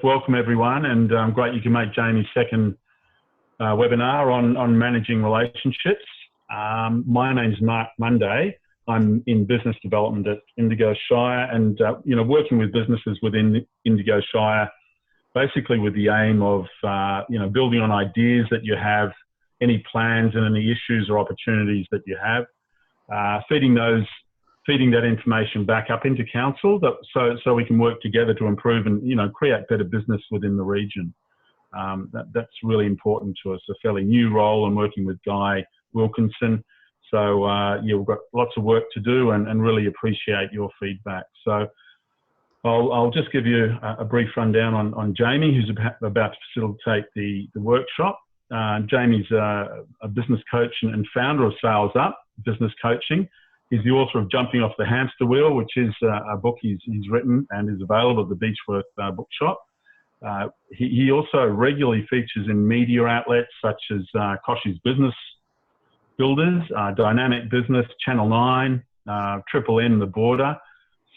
Welcome everyone, and great you can make Jamie's second webinar on managing relationships. My name's Mark Monday. I'm in business development at Indigo Shire, and working with businesses within Indigo Shire, basically with the aim of building on ideas that you have, any plans and any issues or opportunities that you have, feeding that information back up into council, so we can work together to improve and create better business within the region. That's really important to us. A fairly new role and working with Guy Wilkinson. So we've got lots of work to do and really appreciate your feedback. So I'll just give you a brief rundown on Jamie, who's about to facilitate the workshop. Jamie's a business coach and founder of Sales Up Business Coaching. He's the author of Jumping Off the Hamster Wheel, which is a book he's written and is available at the Beechworth bookshop. He also regularly features in media outlets such as Kosh's Business Builders, Dynamic Business, Channel 9, Triple N, The Border.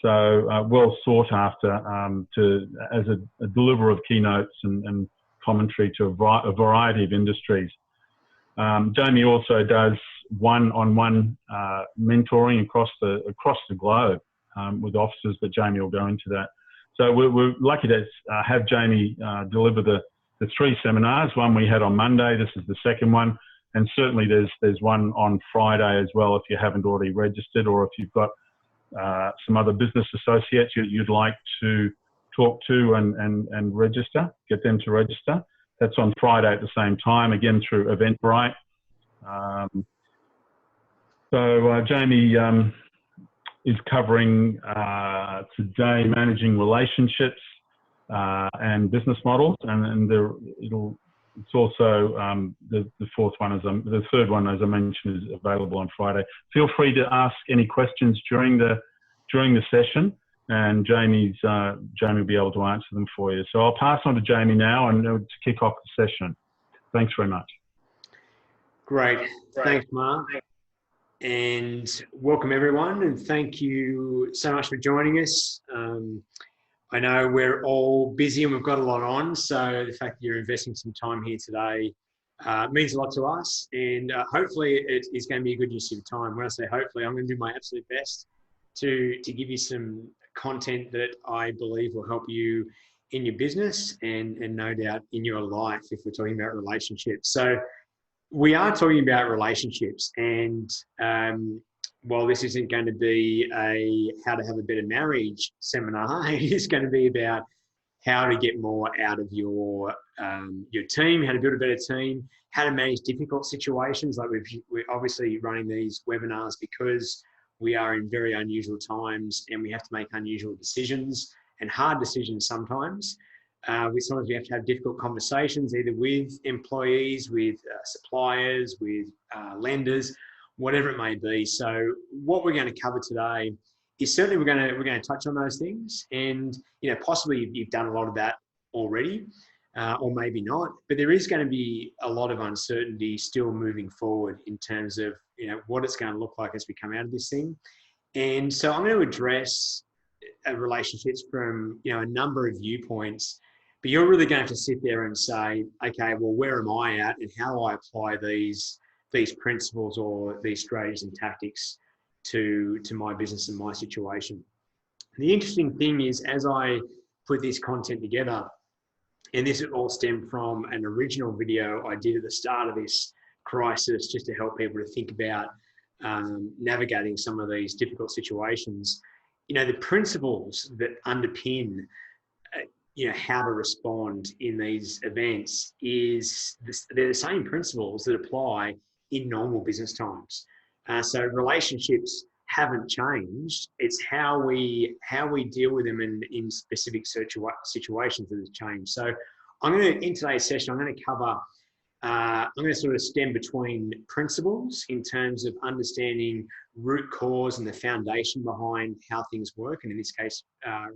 So well sought after as a deliverer of keynotes and commentary to a variety of industries. Jamie also does one-on-one mentoring across the globe with officers, but Jamie will go into that. So we're lucky to have Jamie deliver the three seminars. One we had on Monday, this is the second one, and certainly there's one on Friday as well if you haven't already registered, or if you've got some other business associates you'd like to talk to and register, get them to register. That's on Friday at the same time, again through Eventbrite. So Jamie is covering today managing relationships and business models, and it's also the fourth one, the third one, as I mentioned, is available on Friday. Feel free to ask any questions during the session, and Jamie will be able to answer them for you. So I'll pass on to Jamie now and to kick off the session. Thanks very much. Great. Thanks, Mark. And welcome everyone, and thank you so much for joining us. I know we're all busy and we've got a lot on, so the fact that you're investing some time here today means a lot to us, and hopefully it is going to be a good use of time. When I say hopefully, I'm going to do my absolute best to give you some content that I believe will help you in your business and no doubt in your life if we're talking about relationships. So we are talking about relationships, and while this isn't going to be a how to have a better marriage seminar, it is going to be about how to get more out of your team, how to build a better team, how to manage difficult situations. Like we're obviously running these webinars because we are in very unusual times and we have to make unusual decisions and hard decisions sometimes. Sometimes we have to have difficult conversations, either with employees, with suppliers, with lenders, whatever it may be. So what we're going to cover today is certainly we're going to touch on those things, and possibly you've done a lot of that already, or maybe not. But there is going to be a lot of uncertainty still moving forward in terms of what it's going to look like as we come out of this thing. And so I'm going to address relationships from a number of viewpoints. But you're really going to have to sit there and say, okay, well, where am I at, and how do I apply these principles or these strategies and tactics to my business and my situation? The interesting thing is, as I put this content together, and this all stemmed from an original video I did at the start of this crisis, just to help people to think about navigating some of these difficult situations. The principles that underpin how to respond in these events they're the same principles that apply in normal business times. So relationships haven't changed. It's how we deal with them in specific situations that has changed. So in today's session, I'm going to cover, I'm going to sort of stem between principles in terms of understanding root cause and the foundation behind how things work, and in this case,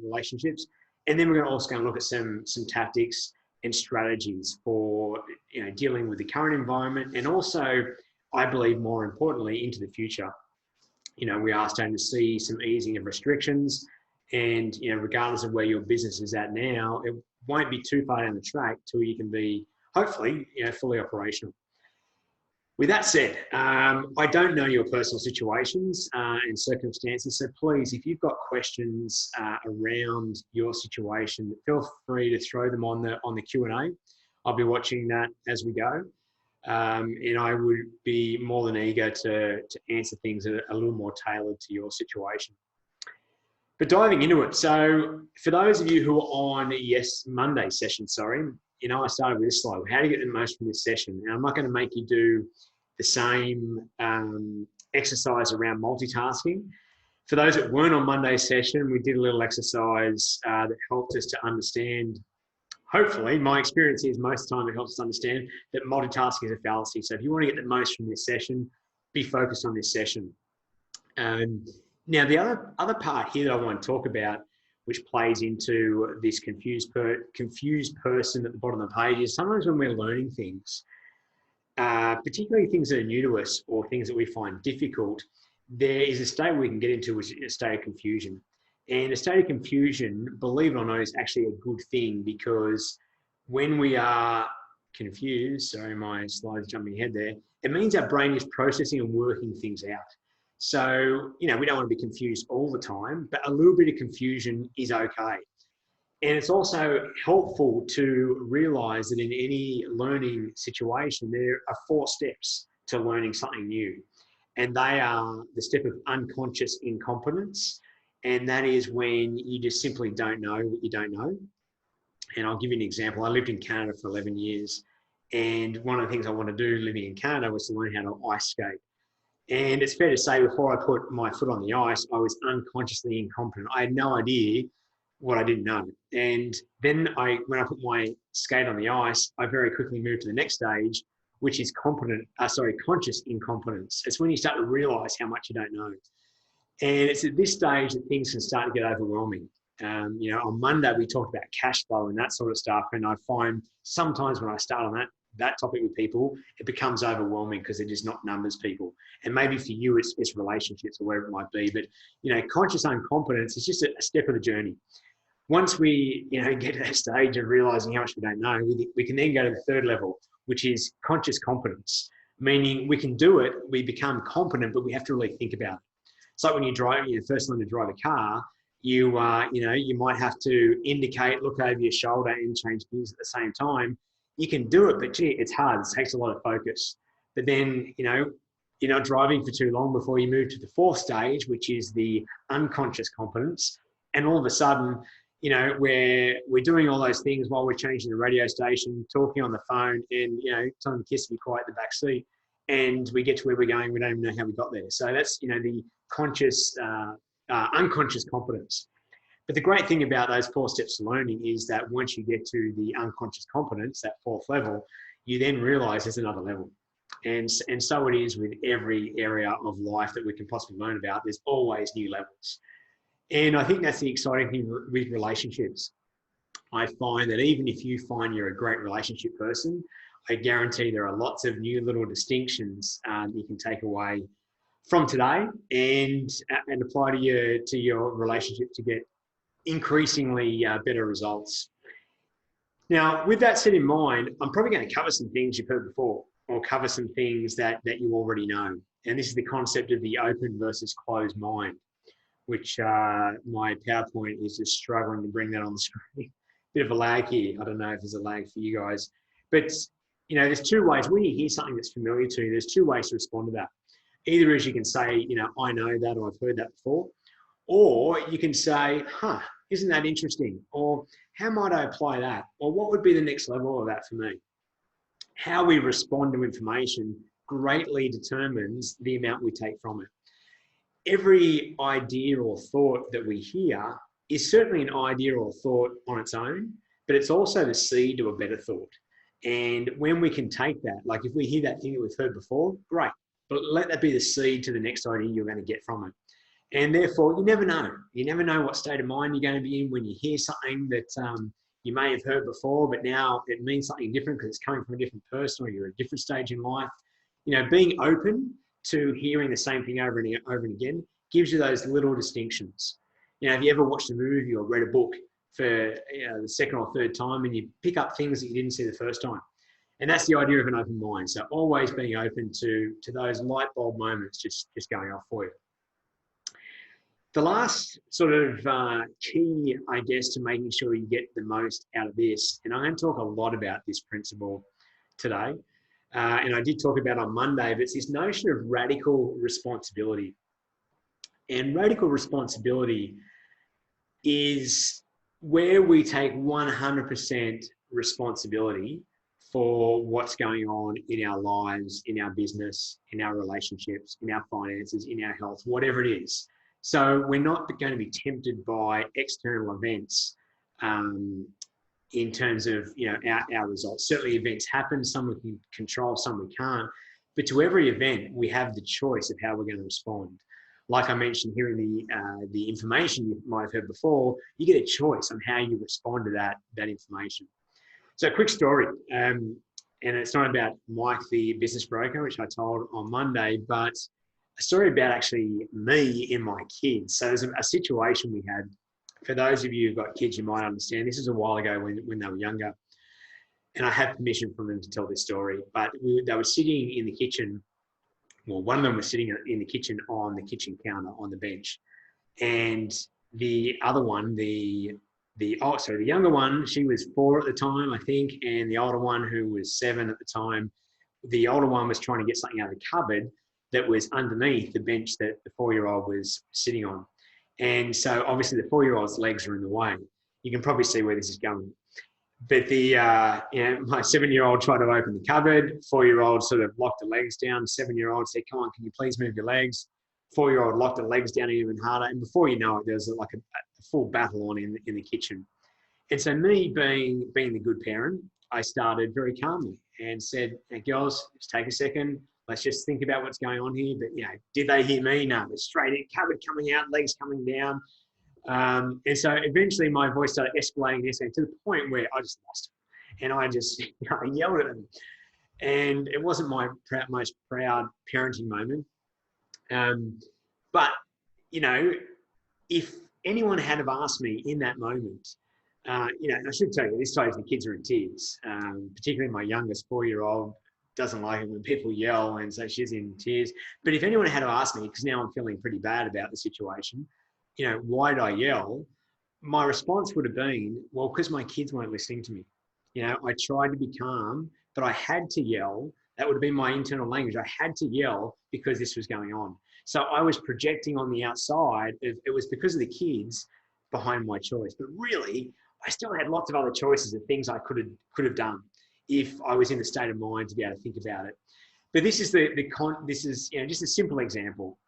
relationships. And then we're also going to look at some tactics and strategies for dealing with the current environment, and also, I believe more importantly, into the future. We are starting to see some easing of restrictions, and regardless of where your business is at now, won't be too far down the track till you can be, hopefully, fully operational. With that said, I don't know your personal situations and circumstances, so please, if you've got questions around your situation, feel free to throw them on the Q&A. I'll be watching that as we go, and I would be more than eager to answer things that are a little more tailored to your situation. But diving into it, so for those of you who are on Monday session, I started with this slide. How to get the most from this session? And I'm not going to make you do the same exercise around multitasking. For those that weren't on Monday's session, we did a little exercise that helped us to understand, hopefully, my experience is most of the time it helps us understand that multitasking is a fallacy. So if you want to get the most from this session, be focused on this session. Now, the other part here that I want to talk about, which plays into this confused person at the bottom of the page, is sometimes when we're learning things, particularly things that are new to us or things that we find difficult, there is a state we can get into, which is a state of confusion. And a state of confusion, believe it or not, is actually a good thing, because when we are confused, sorry, my slide's jumping ahead there, it means our brain is processing and working things out. So, we don't want to be confused all the time, but a little bit of confusion is okay. And it's also helpful to realize that in any learning situation, there are 4 steps to learning something new. And they are the step of unconscious incompetence. And that is when you just simply don't know what you don't know. And I'll give you an example. I lived in Canada for 11 years. And one of the things I wanted to do living in Canada was to learn how to ice skate. And it's fair to say, before I put my foot on the ice, I was unconsciously incompetent. I had no idea what I didn't know. And then when I put my skate on the ice, I very quickly moved to the next stage, which is conscious incompetence. It's when you start to realize how much you don't know. And it's at this stage that things can start to get overwhelming. On Monday, we talked about cash flow and that sort of stuff. And I find sometimes when I start on that topic with people, it becomes overwhelming because they're just not numbers people. And maybe for you, it's relationships or whatever it might be. But, conscious incompetence is just a step of the journey. Once we, get to that stage of realizing how much we don't know, we can then go to the third level, which is conscious competence, meaning we can do it, we become competent, but we have to really think about it. It's like when you first learn to drive a car, you might have to indicate, look over your shoulder and change gears at the same time. You can do it, but gee, it's hard. It takes a lot of focus. But then, you're not driving for too long before you move to the 4th stage, which is the unconscious competence. And all of a sudden, we're doing all those things while we're changing the radio station, talking on the phone, and, telling the kids to be quiet in the back seat. And we get to where we're going, we don't even know how we got there. So that's, the unconscious competence. But the great thing about those 4 steps to learning is that once you get to the unconscious competence, that 4th level, you then realize there's another level. And so it is with every area of life that we can possibly learn about. There's always new levels. And I think that's the exciting thing with relationships. I find that even if you find you're a great relationship person, I guarantee there are lots of new little distinctions you can take away from today and apply to your relationship to get increasingly better results. Now, with that set in mind, I'm probably going to cover some things you've heard before, or cover some things that you already know. And this is the concept of the open versus closed mind, which my PowerPoint is just struggling to bring that on the screen. Bit of a lag here. I don't know if there's a lag for you guys. But, there's 2 ways. When you hear something that's familiar to you, there's 2 ways to respond to that. Either as you can say, I know that, or I've heard that before. Or you can say, isn't that interesting? Or how might I apply that? Or what would be the next level of that for me? How we respond to information greatly determines the amount we take from it. Every idea or thought that we hear is certainly an idea or thought on its own, but it's also the seed to a better thought. And when we can take that, like if we hear that thing that we've heard before, great, but let that be the seed to the next idea you're going to get from it. And therefore, you never know. You never know what state of mind you're going to be in when you hear something that you may have heard before, but now it means something different because it's coming from a different person or you're at a different stage in life. Being open to hearing the same thing over and again gives you those little distinctions. Have you ever watched a movie or read a book for the second or third time, and you pick up things that you didn't see the first time. And that's the idea of an open mind. So always being open to those light bulb moments just going off for you. The last sort of key, I guess, to making sure you get the most out of this, and I'm going to talk a lot about this principle today, and I did talk about on Monday, but it's this notion of radical responsibility. And radical responsibility is where we take 100% responsibility for what's going on in our lives, in our business, in our relationships, in our finances, in our health, whatever it is. So we're not going to be tempted by external events in terms of our results. Certainly events happen, some we can control, some we can't. But to every event, we have the choice of how we're going to respond. Like I mentioned here in the information you might have heard before, you get a choice on how you respond to that information. So a quick story, and it's not about Mike, the business broker, which I told on Monday, but a story about actually me and my kids. So there's a situation we had. For those of you who've got kids, you might understand. This is a while ago when they were younger, and I have permission from them to tell this story. But they were sitting in the kitchen. Well, one of them was sitting in the kitchen on the kitchen counter on the bench, and the other one, the younger one, she was 4 at the time, I think, and the older one, who was 7 at the time, the older one was trying to get something out of the cupboard that was underneath the bench that the 4-year-old was sitting on. And so obviously the 4-year-old's legs are in the way. You can probably see where this is going. But my 7-year-old tried to open the cupboard. 4-year-old sort of locked the legs down. 7-year-old said, "Come on, can you please move your legs?" 4-year-old locked the legs down even harder. And before you know it, there was like a full battle on in the kitchen. And so me being the good parent, I started very calmly and said, "Hey, girls, just take a second. Let's just think about what's going on here." But, did they hear me? No, it's straight in, cupboard coming out, legs coming down. And so eventually my voice started escalating to the point where I just lost it. And I just I yelled at them. And it wasn't my most proud parenting moment. But, if anyone had have asked me in that moment, I should tell you, this time the kids are in tears, particularly my youngest 4-year-old doesn't like it when people yell, and so she's in tears. But if anyone had to ask me, because now I'm feeling pretty bad about the situation, why did I yell? My response would have been, well, because my kids weren't listening to me. I tried to be calm, but I had to yell. That would have been my internal language. I had to yell because this was going on. So I was projecting on the outside. It was because of the kids behind my choice. But really, I still had lots of other choices of things I could have done if I was in the state of mind to be able to think about it. But this is just a simple example.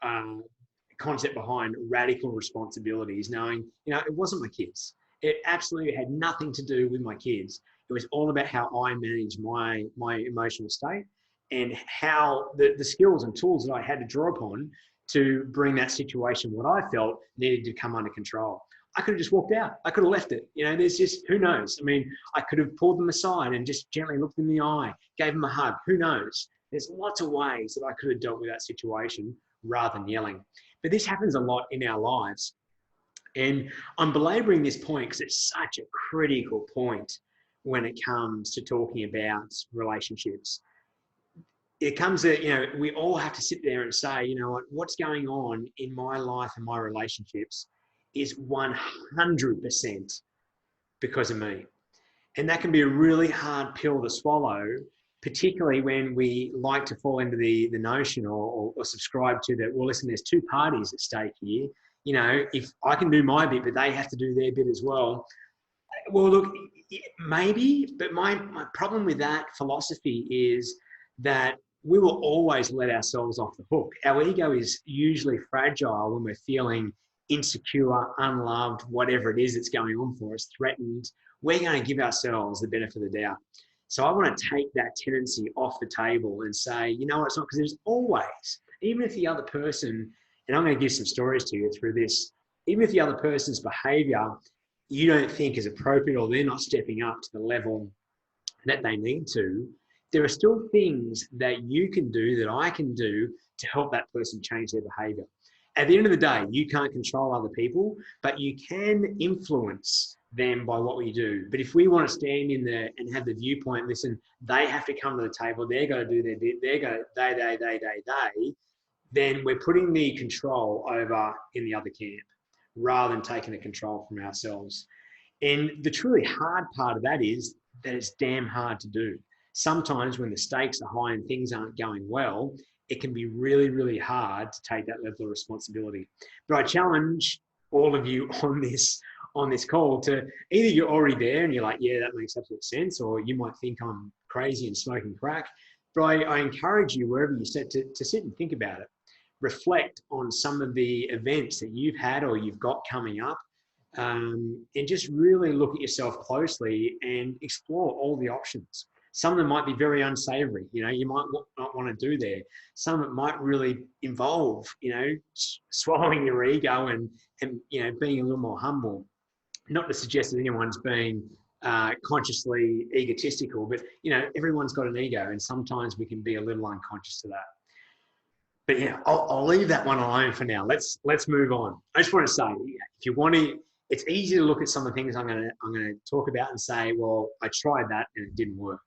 Concept behind radical responsibility is knowing, it wasn't my kids. It absolutely had nothing to do with my kids. It was all about how I manage my emotional state and how the skills and tools that I had to draw upon to bring that situation, what I felt needed to come under control. I could have just walked out. I could have left it. There's just, who knows? I mean, I could have pulled them aside and just gently looked them in the eye, gave them a hug. Who knows? There's lots of ways that I could have dealt with that situation rather than yelling. But this happens a lot in our lives. And I'm belaboring this point because it's such a critical point when it comes to talking about relationships. It comes that, we all have to sit there and say, what's going on in my life and my relationships is 100% because of me. And that can be a really hard pill to swallow, particularly when we like to fall into the notion or subscribe to that, well, listen, there's two parties at stake here. If I can do my bit, but they have to do their bit as well. Well, look, maybe, but my problem with that philosophy is that we will always let ourselves off the hook. Our ego is usually fragile when we're feeling insecure, unloved, whatever it is that's going on for us, threatened. We're going to give ourselves the benefit of the doubt. So I want to take that tendency off the table and say, it's not, because there's always, even if the other person, and I'm going to give some stories to you through this, even if the other person's behavior you don't think is appropriate or they're not stepping up to the level that they need to, there are still things that you can do, that I can do to help that person change their behavior. At the end of the day, you can't control other people, but you can influence them by what we do. But if we want to stand in there and have the viewpoint, listen, they have to come to the table, they're going to do their bit, they're going to, they, then we're putting the control over in the other camp rather than taking the control from ourselves. And the truly hard part of that is that it's damn hard to do. Sometimes when the stakes are high and things aren't going well, it can be really, really hard to take that level of responsibility. But I challenge all of you on this call to either you're already there and you're like, yeah, that makes absolute sense, or you might think I'm crazy and smoking crack. But I encourage you, wherever you sit, to sit and think about it. Reflect on some of the events that you've had or you've got coming up, and just really look at yourself closely and explore all the options. Some of them might be very unsavory, you know, you might not want to do there. Some of it might really involve, you know, swallowing your ego and you know, being a little more humble. Not to suggest that anyone's being consciously egotistical, but, you know, everyone's got an ego and sometimes we can be a little unconscious to that. But yeah, I'll leave that one alone for now. Let's move on. I just want to say, if you want to, it's easy to look at some of the things I'm going to talk about and say, well, I tried that and it didn't work.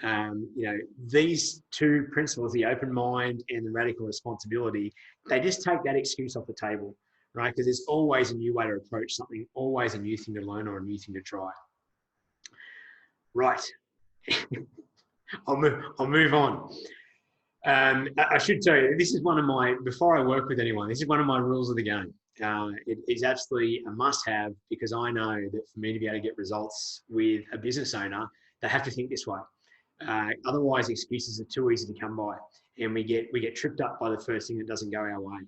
You know, these two principles, the open mind and the radical responsibility, they just take that excuse off the table, right? Because there's always a new way to approach something, always a new thing to learn or a new thing to try. Right. I'll move on. I should tell you, this is one of my, before I work with anyone, this is one of my rules of the game. It is absolutely a must-have, because I know that for me to be able to get results with a business owner, they have to think this way. Otherwise, excuses are too easy to come by, and we get tripped up by the first thing that doesn't go our way.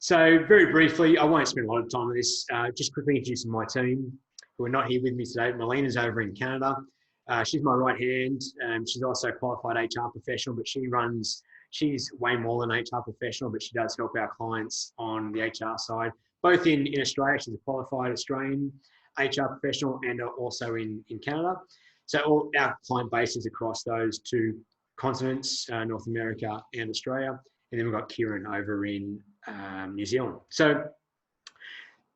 So very briefly, I won't spend a lot of time on this, just quickly introducing my team who are not here with me today. Melina's over in Canada. She's my right hand. She's also a qualified HR professional, but she's way more than HR professional, but she does help our clients on the HR side, both in Australia. She's a qualified Australian HR professional and also in Canada. So all our client base is across those two continents, North America and Australia. And then we've got Kieran over in New Zealand. So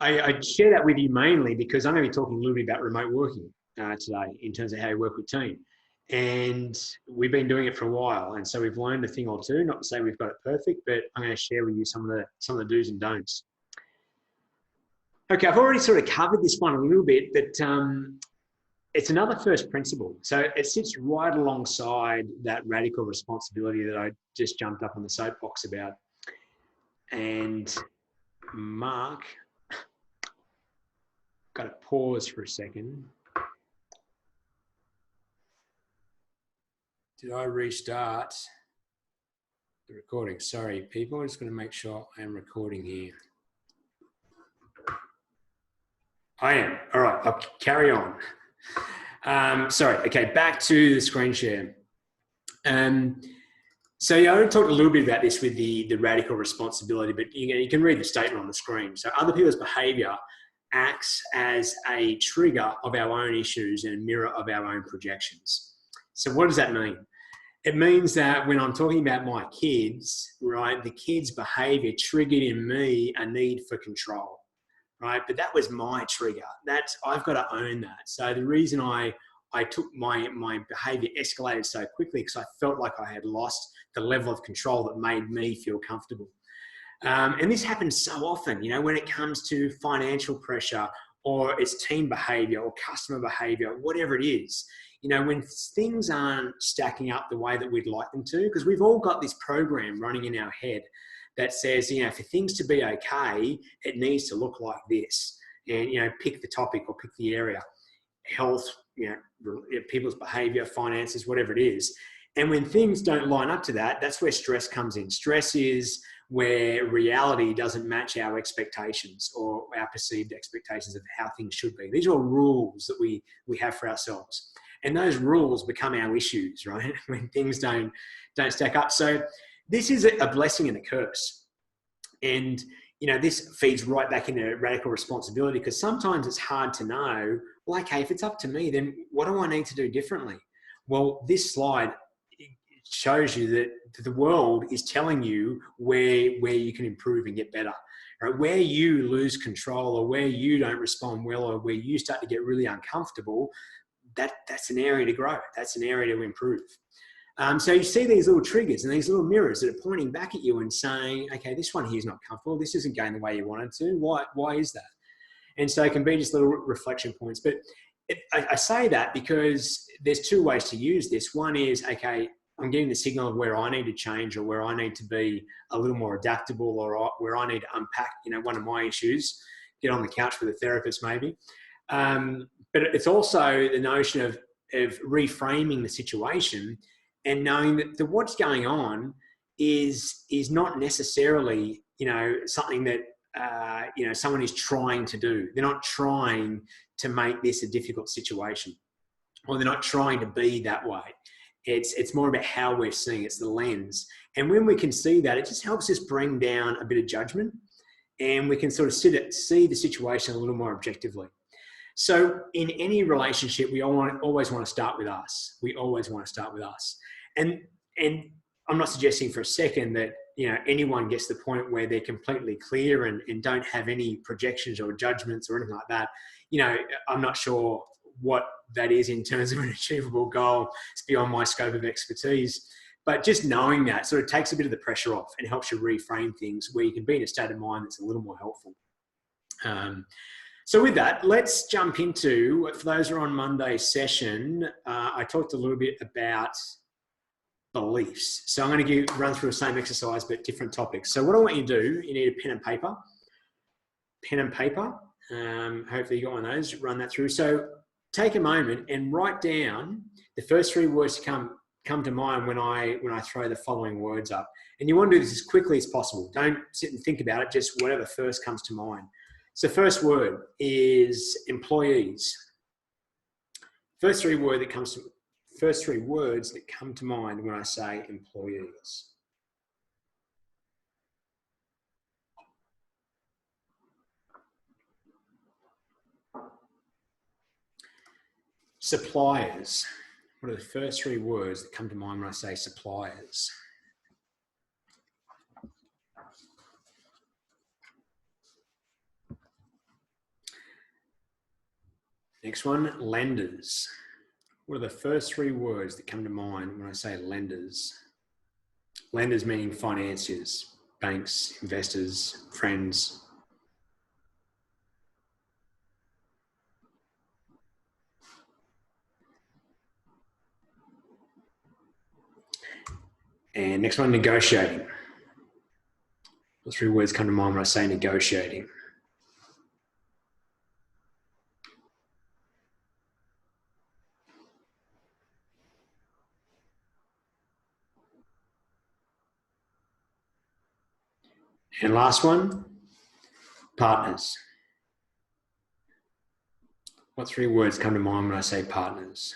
I share that with you mainly because I'm going to be talking a little bit about remote working today in terms of how you work with team. And we've been doing it for a while. And so we've learned a thing or two, not to say we've got it perfect, but I'm going to share with you some of the do's and don'ts. Okay, I've already sort of covered this one a little bit, but it's another first principle. So it sits right alongside that radical responsibility that I just jumped up on the soapbox about. And Mark, got to pause for a second. Did I restart the recording? Sorry, people. I'm just going to make sure I am recording here. I am. All right, I'll carry on. Sorry. Okay, back to the screen share. So yeah, I already talked a little bit about this with the radical responsibility, but you can read the statement on the screen. So other people's behaviour acts as a trigger of our own issues and a mirror of our own projections. So what does that mean? It means that when I'm talking about my kids, right, the kids' behaviour triggered in me a need for control, right? But that was my trigger. I've got to own that. So the reason I took my behaviour escalated so quickly because I felt like I had lost the level of control that made me feel comfortable. And this happens so often, you know, when it comes to financial pressure or it's team behaviour or customer behaviour, whatever it is. You know, when things aren't stacking up the way that we'd like them to, because we've all got this program running in our head that says, you know, for things to be okay, it needs to look like this. And, you know, pick the topic or pick the area, health, you know, people's behavior, finances, whatever it is. And when things don't line up to that, that's where stress comes in. Stress is where reality doesn't match our expectations or our perceived expectations of how things should be. These are all rules that we have for ourselves. And those rules become our issues, right? When things don't stack up. So this is a blessing and a curse. And, you know, this feeds right back into radical responsibility because sometimes it's hard to know, well, okay, if it's up to me, then what do I need to do differently? Well, this slide shows you that the world is telling you where you can improve and get better. Right? Where you lose control, or where you don't respond well, or where you start to get really uncomfortable, that's an area to grow. That's an area to improve. So you see these little triggers and these little mirrors that are pointing back at you and saying, okay, this one here is not comfortable. This isn't going the way you wanted to. Why is that? And so it can be just little reflection points. But I say that because there's two ways to use this. One is, okay, I'm getting the signal of where I need to change, or where I need to be a little more adaptable, or where I need to unpack, one of my issues, get on the couch with a therapist maybe. But it's also the notion of reframing the situation and knowing that what's going on is not necessarily, something that, someone is trying to do. They're not trying to make this a difficult situation, or they're not trying to be that way. It's more about how we're seeing it. It's the lens. And when we can see that, it just helps us bring down a bit of judgment, and we can sort of see the situation a little more objectively. So in any relationship, we always want to start with us. We always want to start with us. And I'm not suggesting for a second that, anyone gets to the point where they're completely clear and don't have any projections or judgments or anything like that. I'm not sure what that is in terms of an achievable goal. It's beyond my scope of expertise. But just knowing that sort of takes a bit of the pressure off and helps you reframe things where you can be in a state of mind that's a little more helpful. So with that, let's jump into, for those who are on Monday's session, I talked a little bit about beliefs. So I'm going to run through the same exercise, but different topics. So what I want you to do, you need a pen and paper. Pen and paper. Hopefully you got one of those. Run that through. So take a moment and write down the first three words to come to mind when I throw the following words up. And you want to do this as quickly as possible. Don't sit and think about it. Just whatever first comes to mind. So first word is employees. First three words that come to mind when I say employees. Suppliers. What are the first three words that come to mind when I say suppliers? Next one, lenders. What are the first three words that come to mind when I say lenders? Lenders meaning financiers, banks, investors, friends. And next one, negotiating. What three words come to mind when I say negotiating? And last one, partners. What three words come to mind when I say partners?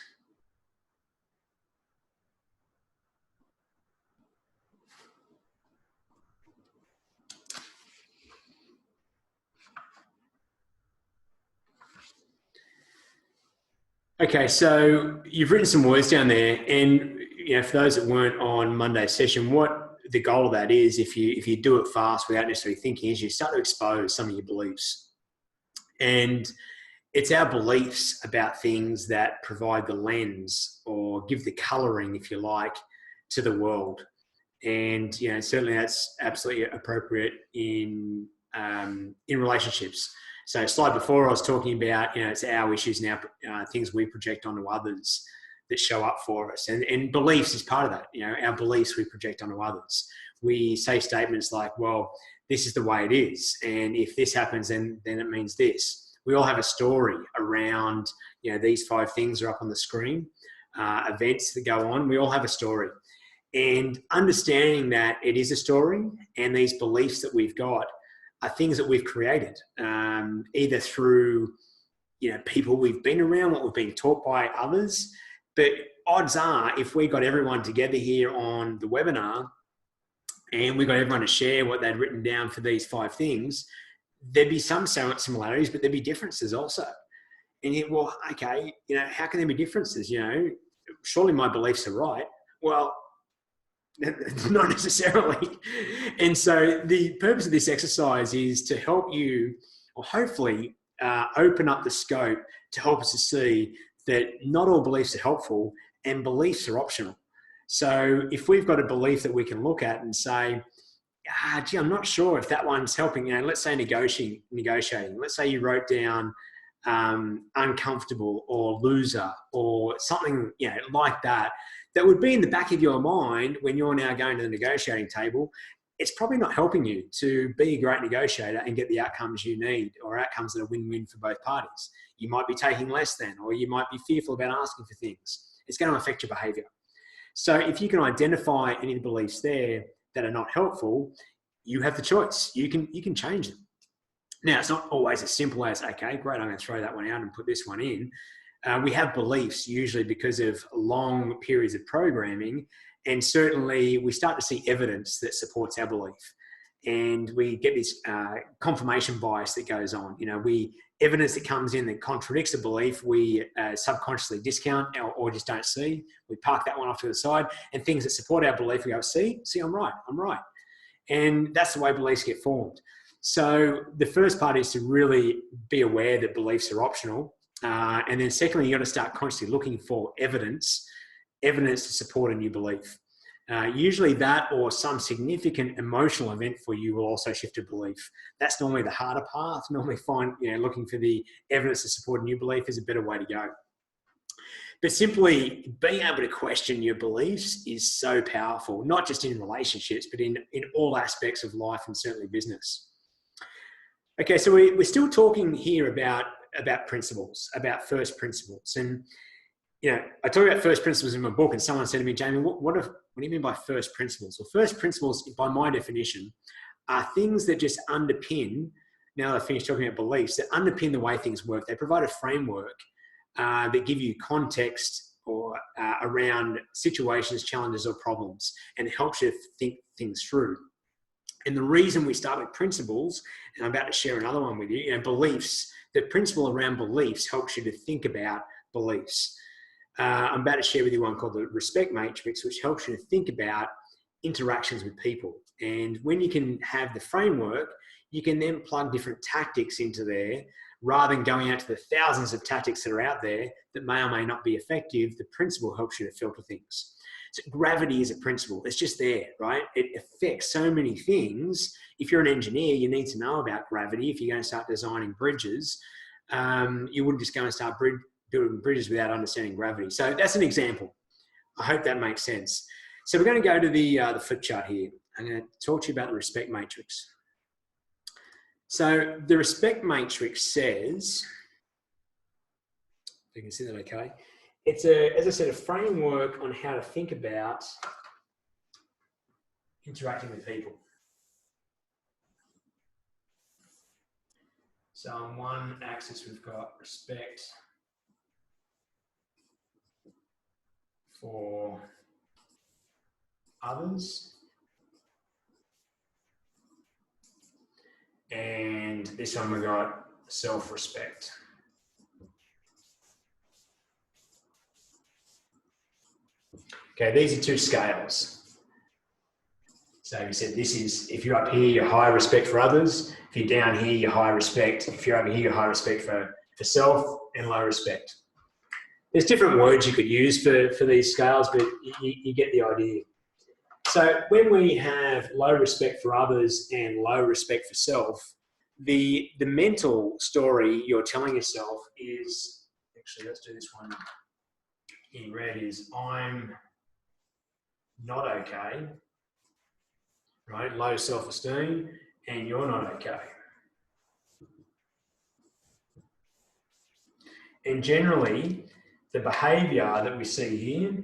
Okay, so you've written some words down there, and for those that weren't on Monday's session, what the goal of that is, if you do it fast without necessarily thinking, is you start to expose some of your beliefs. And it's our beliefs about things that provide the lens, or give the colouring, if you like, to the world. And certainly that's absolutely appropriate in relationships. So slide before, I was talking about, it's our issues and our things we project onto others that show up for us. And beliefs is part of that. Our beliefs we project onto others. We say statements like, well, this is the way it is. And if this happens, then it means this. We all have a story around, these 5 things are up on the screen, events that go on. We all have a story. And understanding that it is a story, and these beliefs that we've got are things that we've created, either through, people we've been around, what we've been taught by others. But odds are, if we got everyone together here on the webinar and we got everyone to share what they'd written down for these 5 things, there'd be some similarities, but there'd be differences also. And okay, how can there be differences? Surely my beliefs are right. Well, Not necessarily. And so the purpose of this exercise is to help you, or hopefully open up the scope to help us to see that not all beliefs are helpful and beliefs are optional. So if we've got a belief that we can look at and say, gee, I'm not sure if that one's helping, let's say negotiating. Let's say you wrote down uncomfortable or loser or something, like that. That would be in the back of your mind when you're now going to the negotiating table. It's probably not helping you to be a great negotiator and get the outcomes you need, or outcomes that are win-win for both parties. You might be taking less than, or you might be fearful about asking for things. It's going to affect your behavior. So if you can identify any of the beliefs there that are not helpful, you have the choice. You can change them. Now, it's not always as simple as, okay, great, I'm going to throw that one out and put this one in. We have beliefs usually because of long periods of programming, and certainly we start to see evidence that supports our belief. And we get this confirmation bias that goes on. Evidence that comes in that contradicts a belief, we subconsciously discount or just don't see. We park that one off to the side, and things that support our belief, we go, see, I'm right. And that's the way beliefs get formed. So the first part is to really be aware that beliefs are optional. And then secondly, you got to start constantly looking for evidence to support a new belief. Usually that or some significant emotional event for you will also shift a belief. That's normally the harder path. Normally looking for the evidence to support a new belief is a better way to go. But simply being able to question your beliefs is so powerful, not just in relationships, but in all aspects of life and certainly business. Okay, so we're still talking here about principles, about first principles. And, I talk about first principles in my book, and someone said to me, Jamie, what do you mean by first principles? Well, first principles, by my definition, are things that just underpin, now that I've finished talking about beliefs, that underpin the way things work. They provide a framework that give you context or around situations, challenges, or problems, and it helps you think things through. And the reason we start with principles, and I'm about to share another one with you, beliefs, the principle around beliefs helps you to think about beliefs. I'm about to share with you one called the respect matrix, which helps you to think about interactions with people. And when you can have the framework, you can then plug different tactics into there rather than going out to the thousands of tactics that are out there that may or may not be effective. The principle helps you to filter things. So gravity is a principle. It's just there, right? It affects so many things. If you're an engineer, you need to know about gravity. If you're going to start designing bridges, you wouldn't just go and start building bridges without understanding gravity. So that's an example. I hope that makes sense. So we're going to go to the flip chart here. I'm going to talk to you about the respect matrix. So the respect matrix says, if you can see that okay, it's as I said, a framework on how to think about interacting with people. So on one axis, we've got respect for others. And this one we got self-respect. Okay, these are two scales. So we said this is, if you're up here, you're high respect for others. If you're down here, you're high respect. If you're over here, you're high respect for self and low respect. There's different words you could use for these scales, but you get the idea. So when we have low respect for others and low respect for self, the mental story you're telling yourself is, actually let's do this one in red, is I'm not okay, right? Low self-esteem, and you're not okay. And generally, the behavior that we see here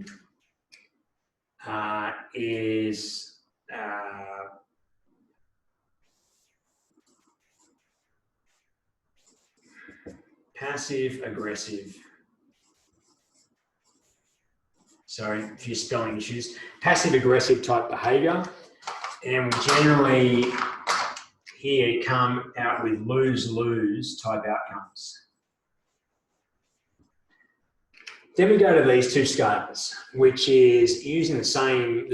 is passive aggressive. Sorry, a few spelling issues. Passive aggressive type behavior, and we generally here come out with lose-lose type outcomes. Then we go to these two scales, which is using the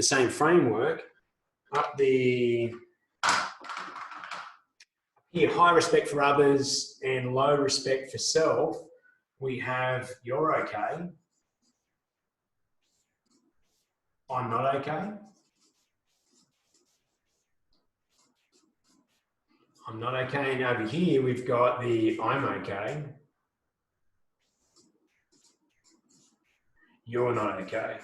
same framework. Up the here, high respect for others and low respect for self. We have you're okay, I'm not okay, I'm not okay. And over here we've got the I'm okay, you're not okay,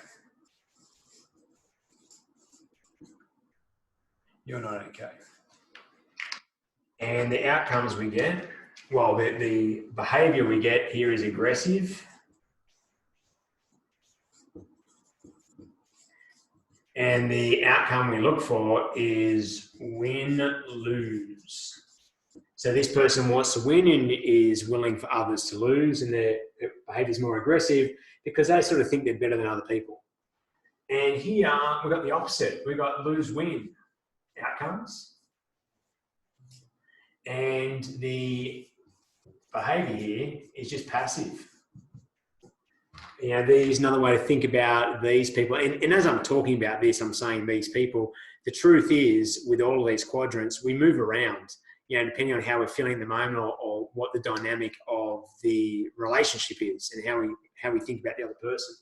you're not okay. And the outcomes we get, well, the behavior we get here is aggressive. And the outcome we look for is win-lose. So this person wants to win and is willing for others to lose, and their behavior is more aggressive because they sort of think they're better than other people. And here we've got the opposite. We've got lose-win outcomes. And the behavior here is just passive. You know, there's another way to think about these people. And as I'm talking about this, I'm saying these people. The truth is, with all of these quadrants, we move around, you know, depending on how we're feeling at the moment or what the dynamic of the relationship is and how we think about the other person.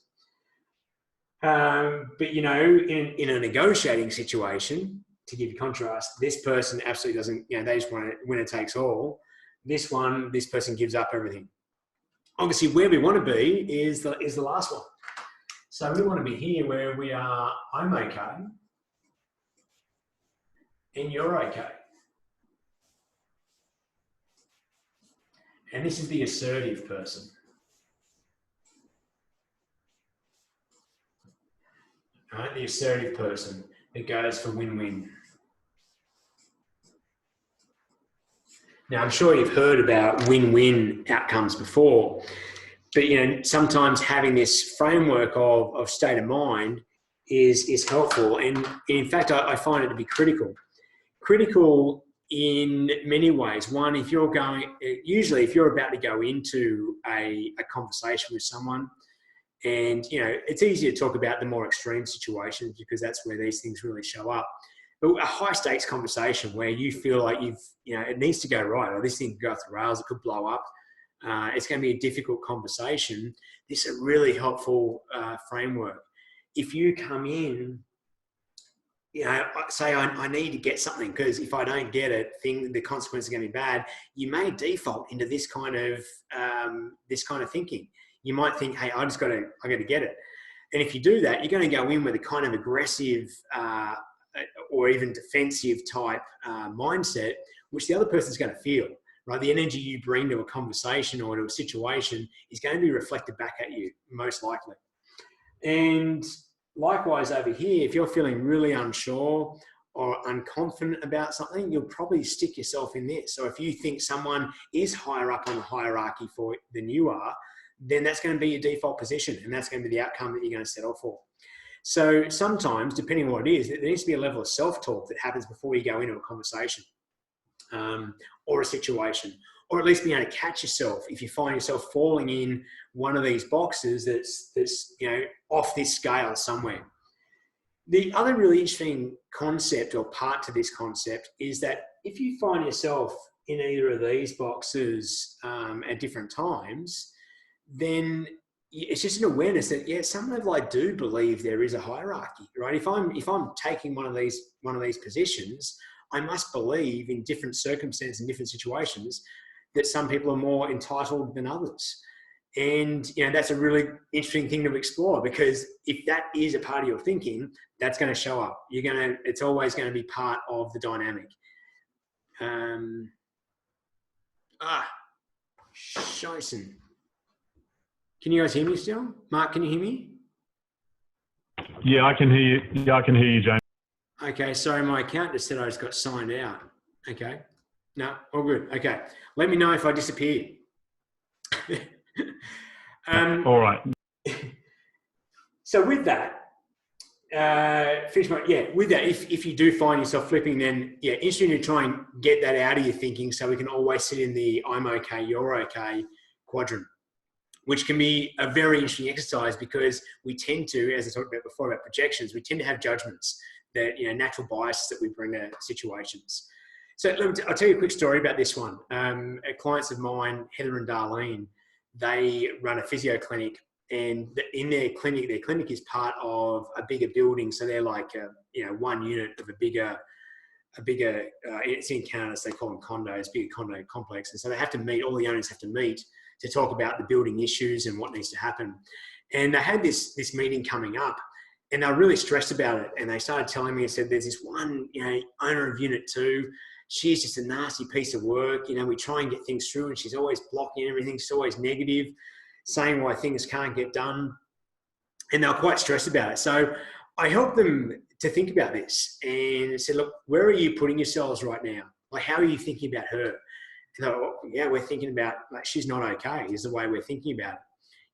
But, you know, in a negotiating situation, to give you contrast, this person absolutely doesn't, you know, they just want winner takes all. This person gives up everything. Obviously, where we want to be is the last one. So we want to be here where we are, I'm okay, and you're okay. And this is the assertive person. All right, the assertive person that goes for win-win. Now, I'm sure you've heard about win-win outcomes before, but you know, sometimes having this framework of state of mind is helpful. And in fact, I find it to be critical. Critical in many ways. One, usually if you're about to go into a conversation with someone, and you know, it's easy to talk about the more extreme situations because that's where these things really show up. But a high stakes conversation where you feel like it needs to go right, or this thing could go off the rails, it could blow up. It's going to be a difficult conversation. This is a really helpful framework. If you come in, you know, say I need to get something because if I don't get it, the consequences are going to be bad. You may default into this kind of thinking. You might think, hey, I got to get it. And if you do that, you're going to go in with a kind of aggressive or even defensive type mindset, which the other person's going to feel, right? The energy you bring to a conversation or to a situation is going to be reflected back at you, most likely. And likewise over here, if you're feeling really unsure or unconfident about something, you'll probably stick yourself in this. So if you think someone is higher up on the hierarchy than you are, then that's going to be your default position, and that's going to be the outcome that you're going to settle for. So sometimes, depending on what it is, there needs to be a level of self-talk that happens before you go into a conversation or a situation, or at least being able to catch yourself if you find yourself falling in one of these boxes that's you know, off this scale somewhere. The other really interesting concept or part to this concept is that if you find yourself in either of these boxes at different times, then it's just an awareness that, yeah, some level I do believe there is a hierarchy, right? If I'm taking one of these positions, I must believe in different circumstances and different situations that some people are more entitled than others. And, you know, that's a really interesting thing to explore, because if that is a part of your thinking, that's going to show up. It's always going to be part of the dynamic. Scheisse. Can you guys hear me still? Mark, can you hear me? Yeah, I can hear you. Yeah, I can hear you, James. Okay, sorry, my account just said I just got signed out. Okay. No, all good. Okay. Let me know if I disappear. All right. So with that, with that, if you do find yourself flipping, then yeah, interesting to try and get that out of your thinking so we can always sit in the I'm okay, you're okay quadrant. which can be a very interesting exercise because we tend to, as I talked about before about projections, we tend to have judgments that, natural biases that we bring to situations. So I'll tell you a quick story about this one. Clients of mine, Heather and Darlene, they run a physio clinic, and in their clinic is part of a bigger building. So they're like, one unit of a bigger, it's in Canada, so they call them condos, bigger condo complex. And so they have to meet, all the owners have to meet to talk about the building issues and what needs to happen. And they had this meeting coming up, and they were really stressed about it. And they started telling me, I said, there's this one, owner of unit 2. She's just a nasty piece of work. We try and get things through, and she's always blocking everything. She's always negative, saying why things can't get done. And they were quite stressed about it. So I helped them to think about this and said, look, where are you putting yourselves right now? Like, how are you thinking about her? And they were, oh, yeah, we're thinking about, like, she's not okay, is the way we're thinking about it.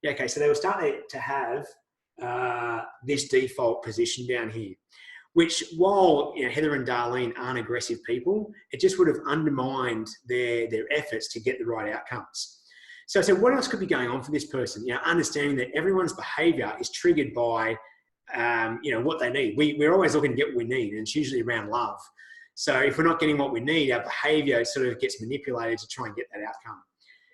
Yeah, okay, so they were starting to have this default position down here, which, while Heather and Darlene aren't aggressive people, it just would have undermined their efforts to get the right outcomes. So I said, what else could be going on for this person? Understanding that everyone's behaviour is triggered by, what they need. We're always looking to get what we need, and it's usually around love. So if we're not getting what we need, our behaviour sort of gets manipulated to try and get that outcome.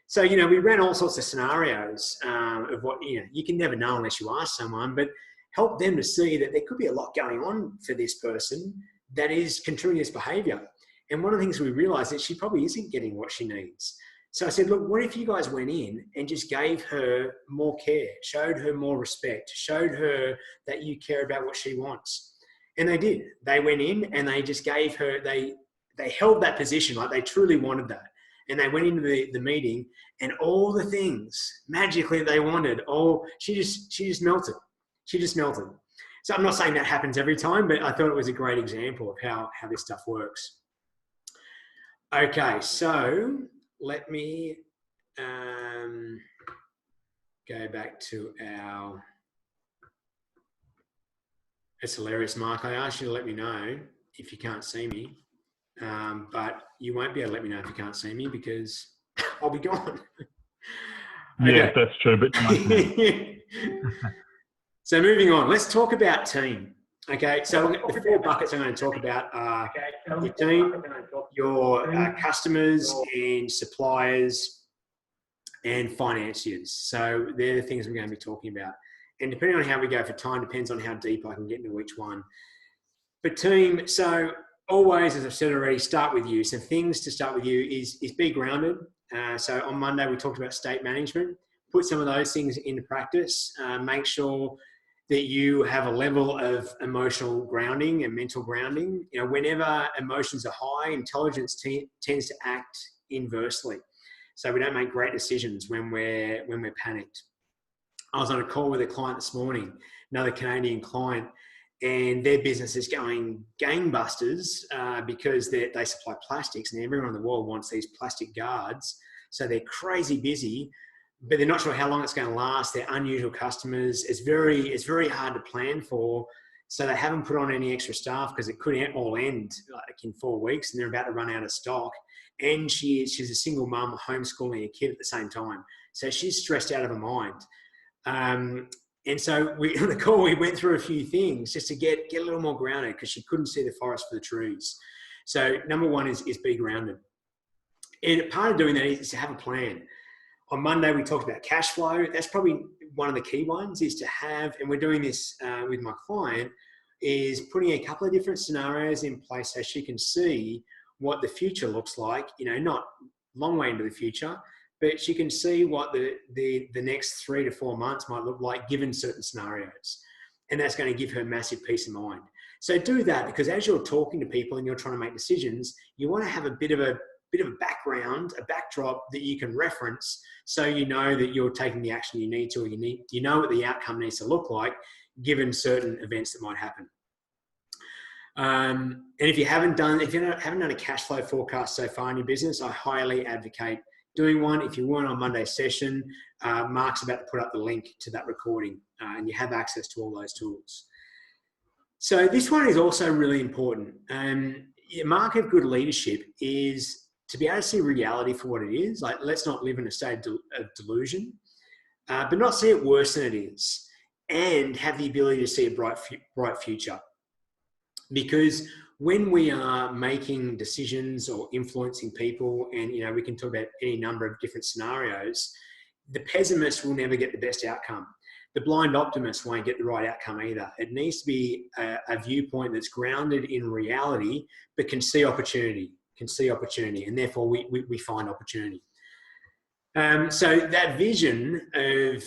So, we ran all sorts of scenarios of what, you can never know unless you ask someone, but help them to see that there could be a lot going on for this person that is contributing to this behaviour. And one of the things we realised is she probably isn't getting what she needs. So I said, look, what if you guys went in and just gave her more care, showed her more respect, showed her that you care about what she wants? And they did. They went in and they just gave her, they held that position, like they truly wanted that. And they went into the meeting, and all the things magically they wanted, she just melted. She just melted. So I'm not saying that happens every time, but I thought it was a great example of how this stuff works. Okay, so let me go back to our... It's hilarious, Mark. I asked you to let me know if you can't see me, but you won't be able to let me know if you can't see me because I'll be gone. Okay. Yeah, that's true. But so moving on, let's talk about team. Okay, so the 4 buckets I'm going to talk about are your team, your customers and suppliers, and financiers. So they're the things we're going to be talking about. And depending on how we go for time, depends on how deep I can get into each one. But team, so always, as I've said already, start with you. So things to start with you is be grounded. So on Monday, we talked about state management. Put some of those things into practice. Make sure that you have a level of emotional grounding and mental grounding. Whenever emotions are high, intelligence tends to act inversely. So we don't make great decisions when we're panicked. I was on a call with a client this morning, another Canadian client, and their business is going gangbusters because they supply plastics, and everyone in the world wants these plastic guards. So they're crazy busy, but they're not sure how long it's going to last. They're unusual customers. It's very hard to plan for. So they haven't put on any extra staff because it could all end like in 4 weeks, and they're about to run out of stock. And she's a single mum homeschooling a kid at the same time. So she's stressed out of her mind. And so on the call, we went through a few things just to get a little more grounded because she couldn't see the forest for the trees. So number one is be grounded. And part of doing that is to have a plan. On Monday, we talked about cash flow. That's probably one of the key ones is to have, and we're doing this with my client, is putting a couple of different scenarios in place so she can see what the future looks like, not long way into the future, but she can see what the next 3 to 4 months might look like given certain scenarios. And that's going to give her massive peace of mind. So do that, because as you're talking to people and you're trying to make decisions, you want to have a bit of a background, a backdrop that you can reference so you know that you're taking the action you need to, or you know what the outcome needs to look like given certain events that might happen. And if you haven't done a cash flow forecast so far in your business, I highly advocate doing one. If you weren't on Monday's session, Mark's about to put up the link to that recording and you have access to all those tools. So this one is also really important. A mark of good leadership is to be able to see reality for what it is. Like, let's not live in a state of delusion. but not see it worse than it is, and have the ability to see a bright future. Because when we are making decisions or influencing people, and we can talk about any number of different scenarios, the pessimist will never get the best outcome. The blind optimist won't get the right outcome either. It needs to be a viewpoint that's grounded in reality, but can see opportunity, and therefore we find opportunity. So that vision of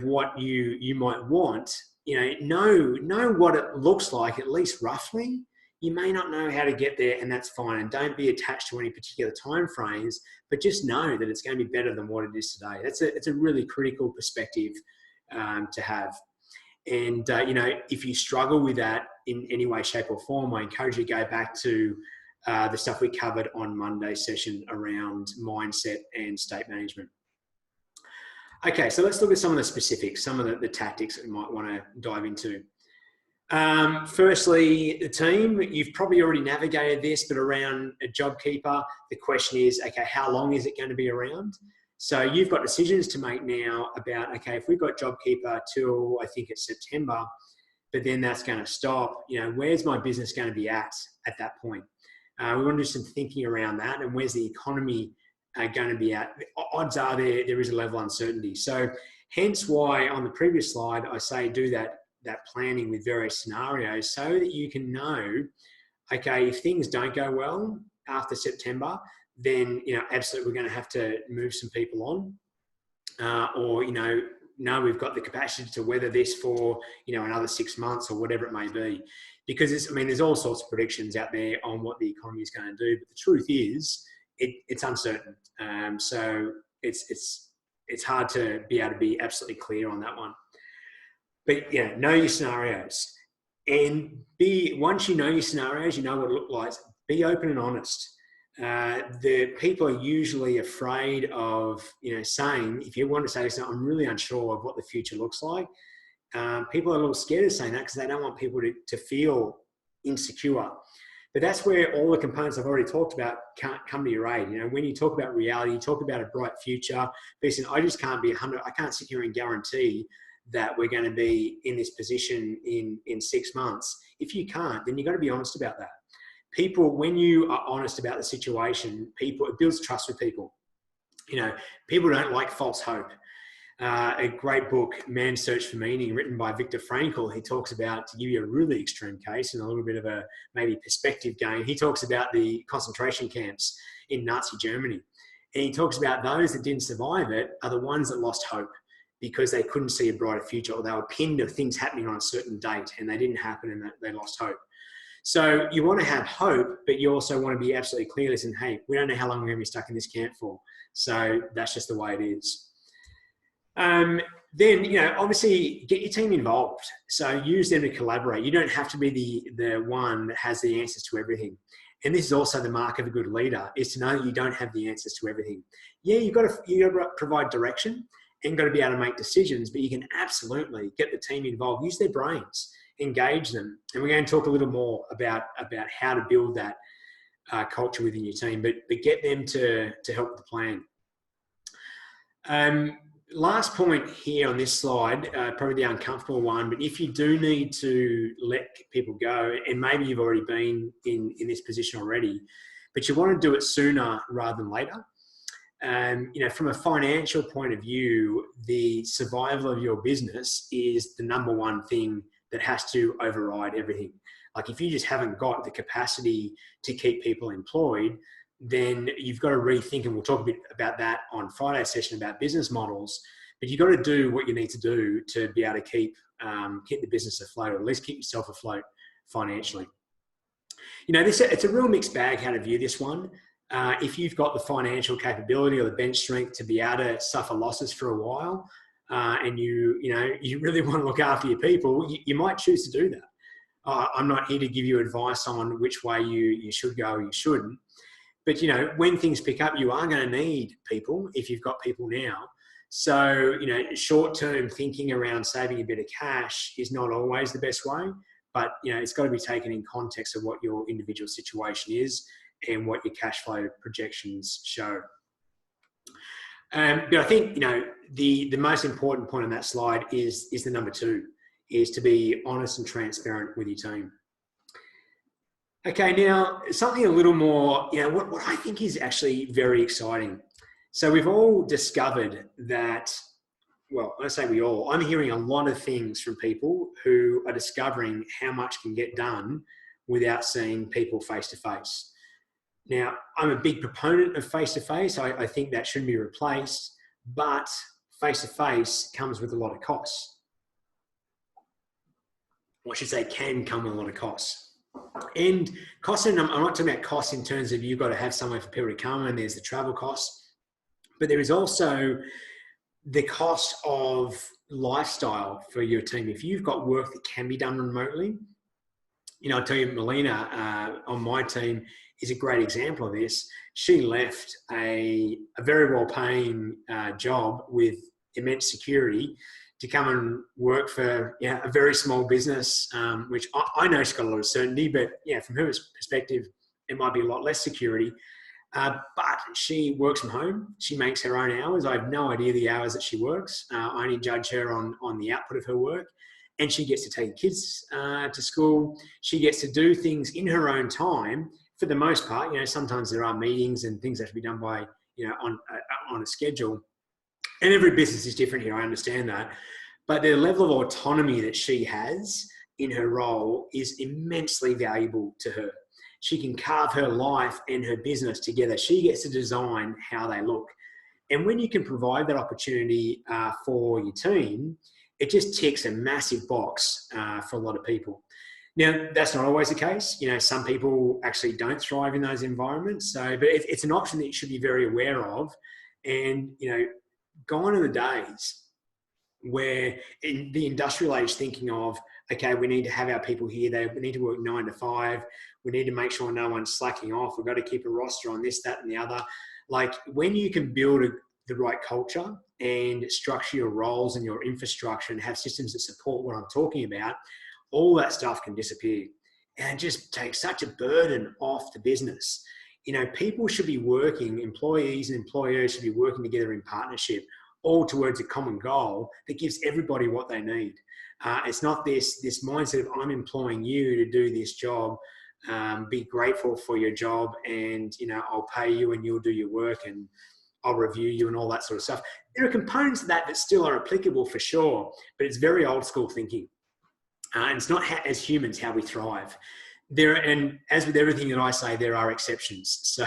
what you might want, know what it looks like, at least roughly. You may not know how to get there, and that's fine. And don't be attached to any particular time frames, but just know that it's going to be better than what it is today. It's a really critical perspective to have. And if you struggle with that in any way, shape, or form, I encourage you to go back to the stuff we covered on Monday's session around mindset and state management. Okay, so let's look at some of the specifics, some of the tactics that we might want to dive into. Firstly, the team, you've probably already navigated this, but around a JobKeeper, the question is, okay, how long is it going to be around? So you've got decisions to make now about, okay, if we've got JobKeeper till, I think it's September, but then that's going to stop, where's my business going to be at that point? We want to do some thinking around that, and where's the economy going to be at? Odds are there is a level of uncertainty. So hence why on the previous slide, I say do that planning with various scenarios so that you can know, okay, if things don't go well after September, then, absolutely we're going to have to move some people on, or, no, we've got the capacity to weather this for, another 6 months or whatever it may be. Because there's all sorts of predictions out there on what the economy is going to do, but the truth is it's uncertain. So it's hard to be able to be absolutely clear on that one. But know your scenarios, and once you know your scenarios, you know what it looks like. Be open and honest. The people are usually afraid of saying, if you want to say something, I'm really unsure of what the future looks like. People are a little scared of saying that because they don't want people to feel insecure. But that's where all the components I've already talked about come to your aid. When you talk about reality, you talk about a bright future. Listen, I just can't be 100. I can't sit here and guarantee that we're going to be in this position in 6 months. If you can't, then you've got to be honest about that. People, when you are honest about the situation, it builds trust with people. People don't like false hope. A great book, Man's Search for Meaning, written by Viktor Frankl, he talks about, to give you a really extreme case and a little bit of a maybe perspective gain, he talks about the concentration camps in Nazi Germany. And he talks about those that didn't survive it are the ones that lost hope because they couldn't see a brighter future, or they were pinned to things happening on a certain date and they didn't happen and they lost hope. So you want to have hope, but you also want to be absolutely clear. Listen, hey, we don't know how long we're going to be stuck in this camp for. So that's just the way it is. Then, obviously get your team involved. So use them to collaborate. You don't have to be the one that has the answers to everything. And this is also the mark of a good leader, is to know that you don't have the answers to everything. Yeah, you've got to provide direction and got to be able to make decisions, but you can absolutely get the team involved. Use their brains, engage them. And we're going to talk a little more about how to build that culture within your team, but get them to help with the plan. Last point here on this slide, probably the uncomfortable one, but if you do need to let people go, and maybe you've already been in this position already, but you want to do it sooner rather than later. From a financial point of view, the survival of your business is the number one thing that has to override everything. Like if you just haven't got the capacity to keep people employed, then you've got to rethink, and we'll talk a bit about that on Friday's session about business models, but you've got to do what you need to do to be able to keep the business afloat, or at least keep yourself afloat financially. It's a real mixed bag how to view this one. If you've got the financial capability or the bench strength to be able to suffer losses for a while, and you really want to look after your people, you might choose to do that. I'm not here to give you advice on which way you should go or you shouldn't. But, when things pick up, you are going to need people if you've got people now. So, short-term thinking around saving a bit of cash is not always the best way, but, it's got to be taken in context of what your individual situation is and what your cash flow projections show. But I think, the most important point on that slide is the number 2, is to be honest and transparent with your team. Okay, now something a little more, what I think is actually very exciting. So we've all discovered that, well, I say we all, I'm hearing a lot of things from people who are discovering how much can get done without seeing people face to face. Now, I'm a big proponent of face to face. I think that shouldn't be replaced, but face to face comes with a lot of costs. Or I should say can come with a lot of costs. And costs, and I'm not talking about costs in terms of you've got to have somewhere for people to come and there's the travel costs, but there is also the cost of lifestyle for your team. If you've got work that can be done remotely, I'll tell you, Melina on my team is a great example of this. She left a very well-paying job with immense security to come and work for a very small business, which I know she's got a lot of certainty, but from her perspective, it might be a lot less security. But she works from home. She makes her own hours. I have no idea the hours that she works. I only judge her on the output of her work. And she gets to take kids to school. She gets to do things in her own time for the most part. Sometimes there are meetings and things that have to be done by, on a schedule. And every business is different here, I understand that. But the level of autonomy that she has in her role is immensely valuable to her. She can carve her life and her business together. She gets to design how they look. And when you can provide that opportunity for your team, it just ticks a massive box for a lot of people. Now, that's not always the case. Some people actually don't thrive in those environments. But it's an option that you should be very aware of. And, gone are the days where in the industrial age thinking of, okay, we need to have our people here. We need to work 9 to 5. We need to make sure no one's slacking off. We've got to keep a roster on this, that, and the other. Like when you can build the right culture and structure your roles and your infrastructure and have systems that support what I'm talking about, all that stuff can disappear and just take such a burden off the business. People should be working, employees and employers should be working together in partnership, all towards a common goal that gives everybody what they need. It's not this mindset of I'm employing you to do this job, be grateful for your job and, I'll pay you and you'll do your work and I'll review you and all that sort of stuff. There are components of that still are applicable for sure, but it's very old school thinking. And it's not as humans how we thrive. And as with everything that I say, there are exceptions. So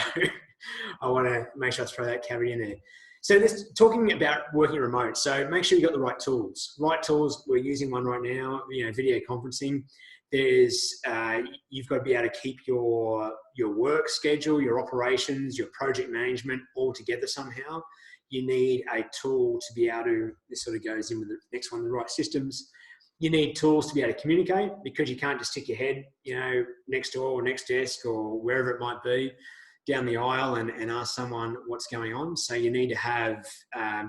I want to make sure I throw that caveat in there. So let's talking about working remote. So make sure you've got the right tools. Right tools, we're using one right now, video conferencing. You've got to be able to keep your work schedule, your operations, your project management all together somehow. You need a tool to be able to, this sort of goes in with the next one, the right systems. You need tools to be able to communicate because you can't just stick your head, next door or next desk or wherever it might be down the aisle and ask someone what's going on. So you need to have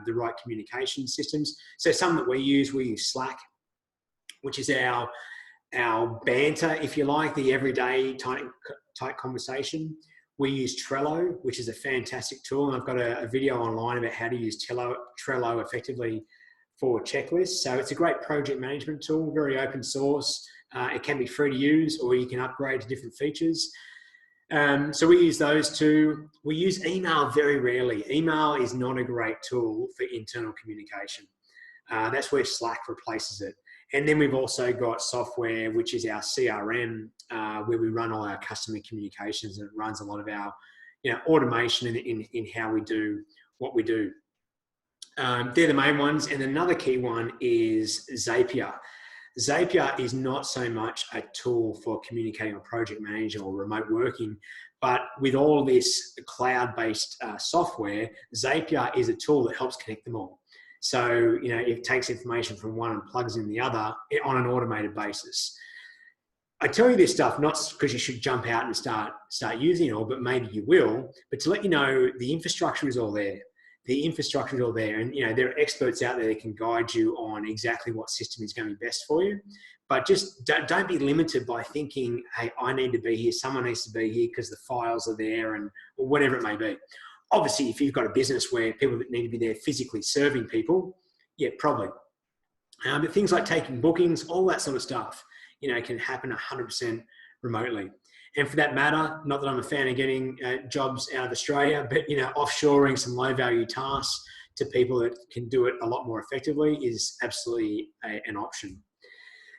the right communication systems. So some that we use Slack, which is our banter, if you like, the everyday tight conversation. We use Trello, which is a fantastic tool. And I've got a video online about how to use Trello effectively for checklists. So it's a great project management tool, very open source. It can be free to use or you can upgrade to different features. So we use those two. We use email very rarely. Email is not a great tool for internal communication. That's where Slack replaces it. And then we've also got software, which is our CRM, where we run all our customer communications, and it runs a lot of our automation in how we do what we do. They're the main ones. And another key one is Zapier. Zapier is not so much a tool for communicating or project managing or remote working, but with all this cloud-based software, Zapier is a tool that helps connect them all. So, it takes information from one and plugs in the other on an automated basis. I tell you this stuff, not because you should jump out and start using it all, but maybe you will, but to let you know the infrastructure is all there. The infrastructure is all there. And, there are experts out there that can guide you on exactly what system is going to be best for you. But just don't be limited by thinking, hey, I need to be here. Someone needs to be here because the files are there or whatever it may be. Obviously, if you've got a business where people that need to be there physically serving people, yeah, probably. But things like taking bookings, all that sort of stuff, can happen 100% remotely. And for that matter, not that I'm a fan of getting jobs out of Australia, but, offshoring some low value tasks to people that can do it a lot more effectively is absolutely an option.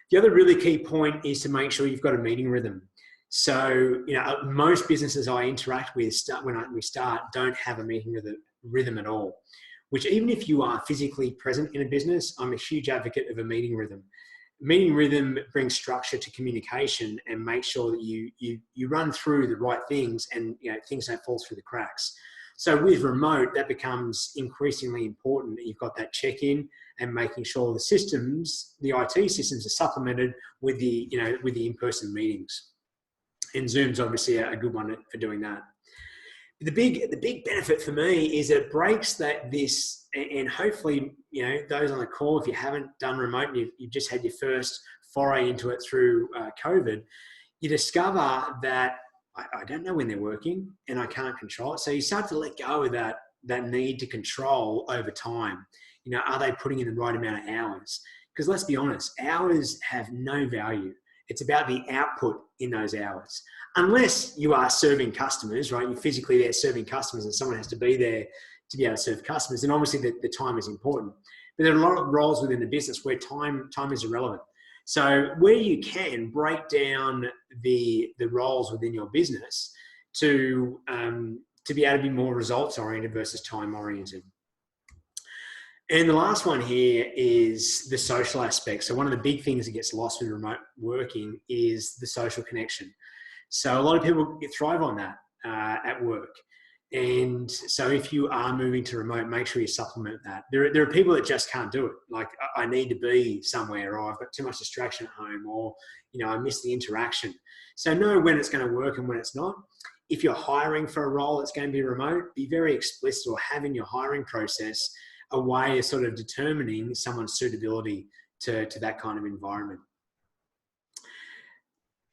The other really key point is to make sure you've got a meeting rhythm. So, most businesses I interact with we start don't have a meeting rhythm at all, which even if you are physically present in a business, I'm a huge advocate of a meeting rhythm. Meeting rhythm brings structure to communication and make sure that you run through the right things and things don't fall through the cracks. So with remote, that becomes increasingly important that you've got that check-in and making sure the IT systems are supplemented with the in-person meetings. And Zoom's obviously a good one for doing that. The big benefit for me is it breaks this, and hopefully, those on the call, if you haven't done remote and you've just had your first foray into it through COVID, you discover that I don't know when they're working and I can't control it. So you start to let go of that need to control over time. Are they putting in the right amount of hours? Because let's be honest, hours have no value. It's about the output in those hours. Unless you are serving customers, right? You're physically there serving customers and someone has to be there to be able to serve customers. And obviously the time is important. But there are a lot of roles within the business where time is irrelevant. So where you can break down the roles within your business to be able to be more results oriented versus time oriented. And the last one here is the social aspect. So one of the big things that gets lost with remote working is the social connection. So a lot of people thrive on that at work. And so if you are moving to remote, make sure you supplement that. There are people that just can't do it. Like, I need to be somewhere, or I've got too much distraction at home, or, I miss the interaction. So know when it's going to work and when it's not. If you're hiring for a role that's going to be remote, be very explicit, or have in your hiring process a way of sort of determining someone's suitability to that kind of environment.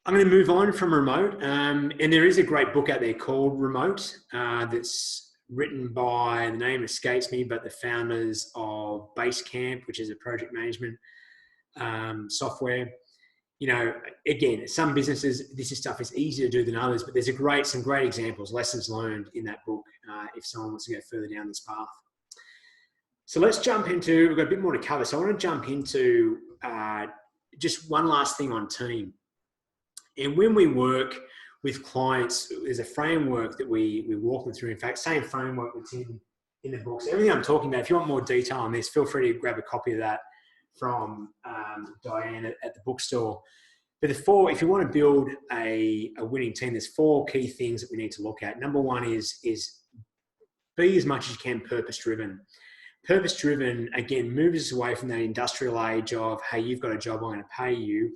I'm going to move on from remote, and there is a great book out there called Remote that's written by, the name escapes me, but the founders of Basecamp, which is a project management software. Again, some businesses, this stuff is easier to do than others, but there's some great examples, lessons learned in that book if someone wants to go further down this path. So let's jump into, we've got a bit more to cover. So I want to jump into just one last thing on team. And when we work with clients, there's a framework that we walk them through. In fact, same framework that's in the books. Everything I'm talking about, if you want more detail on this, feel free to grab a copy of that from Diane at the bookstore. But if you want to build a winning team, there's 4 key things that we need to look at. Number one is be as much as you can purpose-driven. Purpose-driven, again, moves us away from that industrial age of, hey, you've got a job, I'm going to pay you.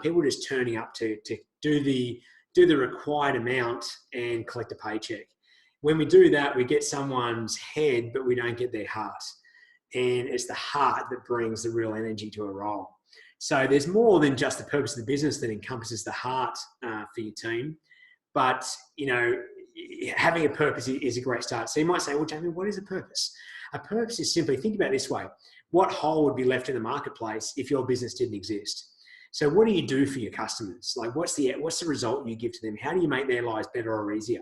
People just turning up to do the required amount and collect a paycheck. When we do that, we get someone's head, but we don't get their heart. And it's the heart that brings the real energy to a role. So there's more than just the purpose of the business that encompasses the heart for your team. But, having a purpose is a great start. So you might say, well, Jamie, what is a purpose? A purpose is simply, think about it this way. What hole would be left in the marketplace if your business didn't exist? So what do you do for your customers? Like, what's the result you give to them? How do you make their lives better or easier?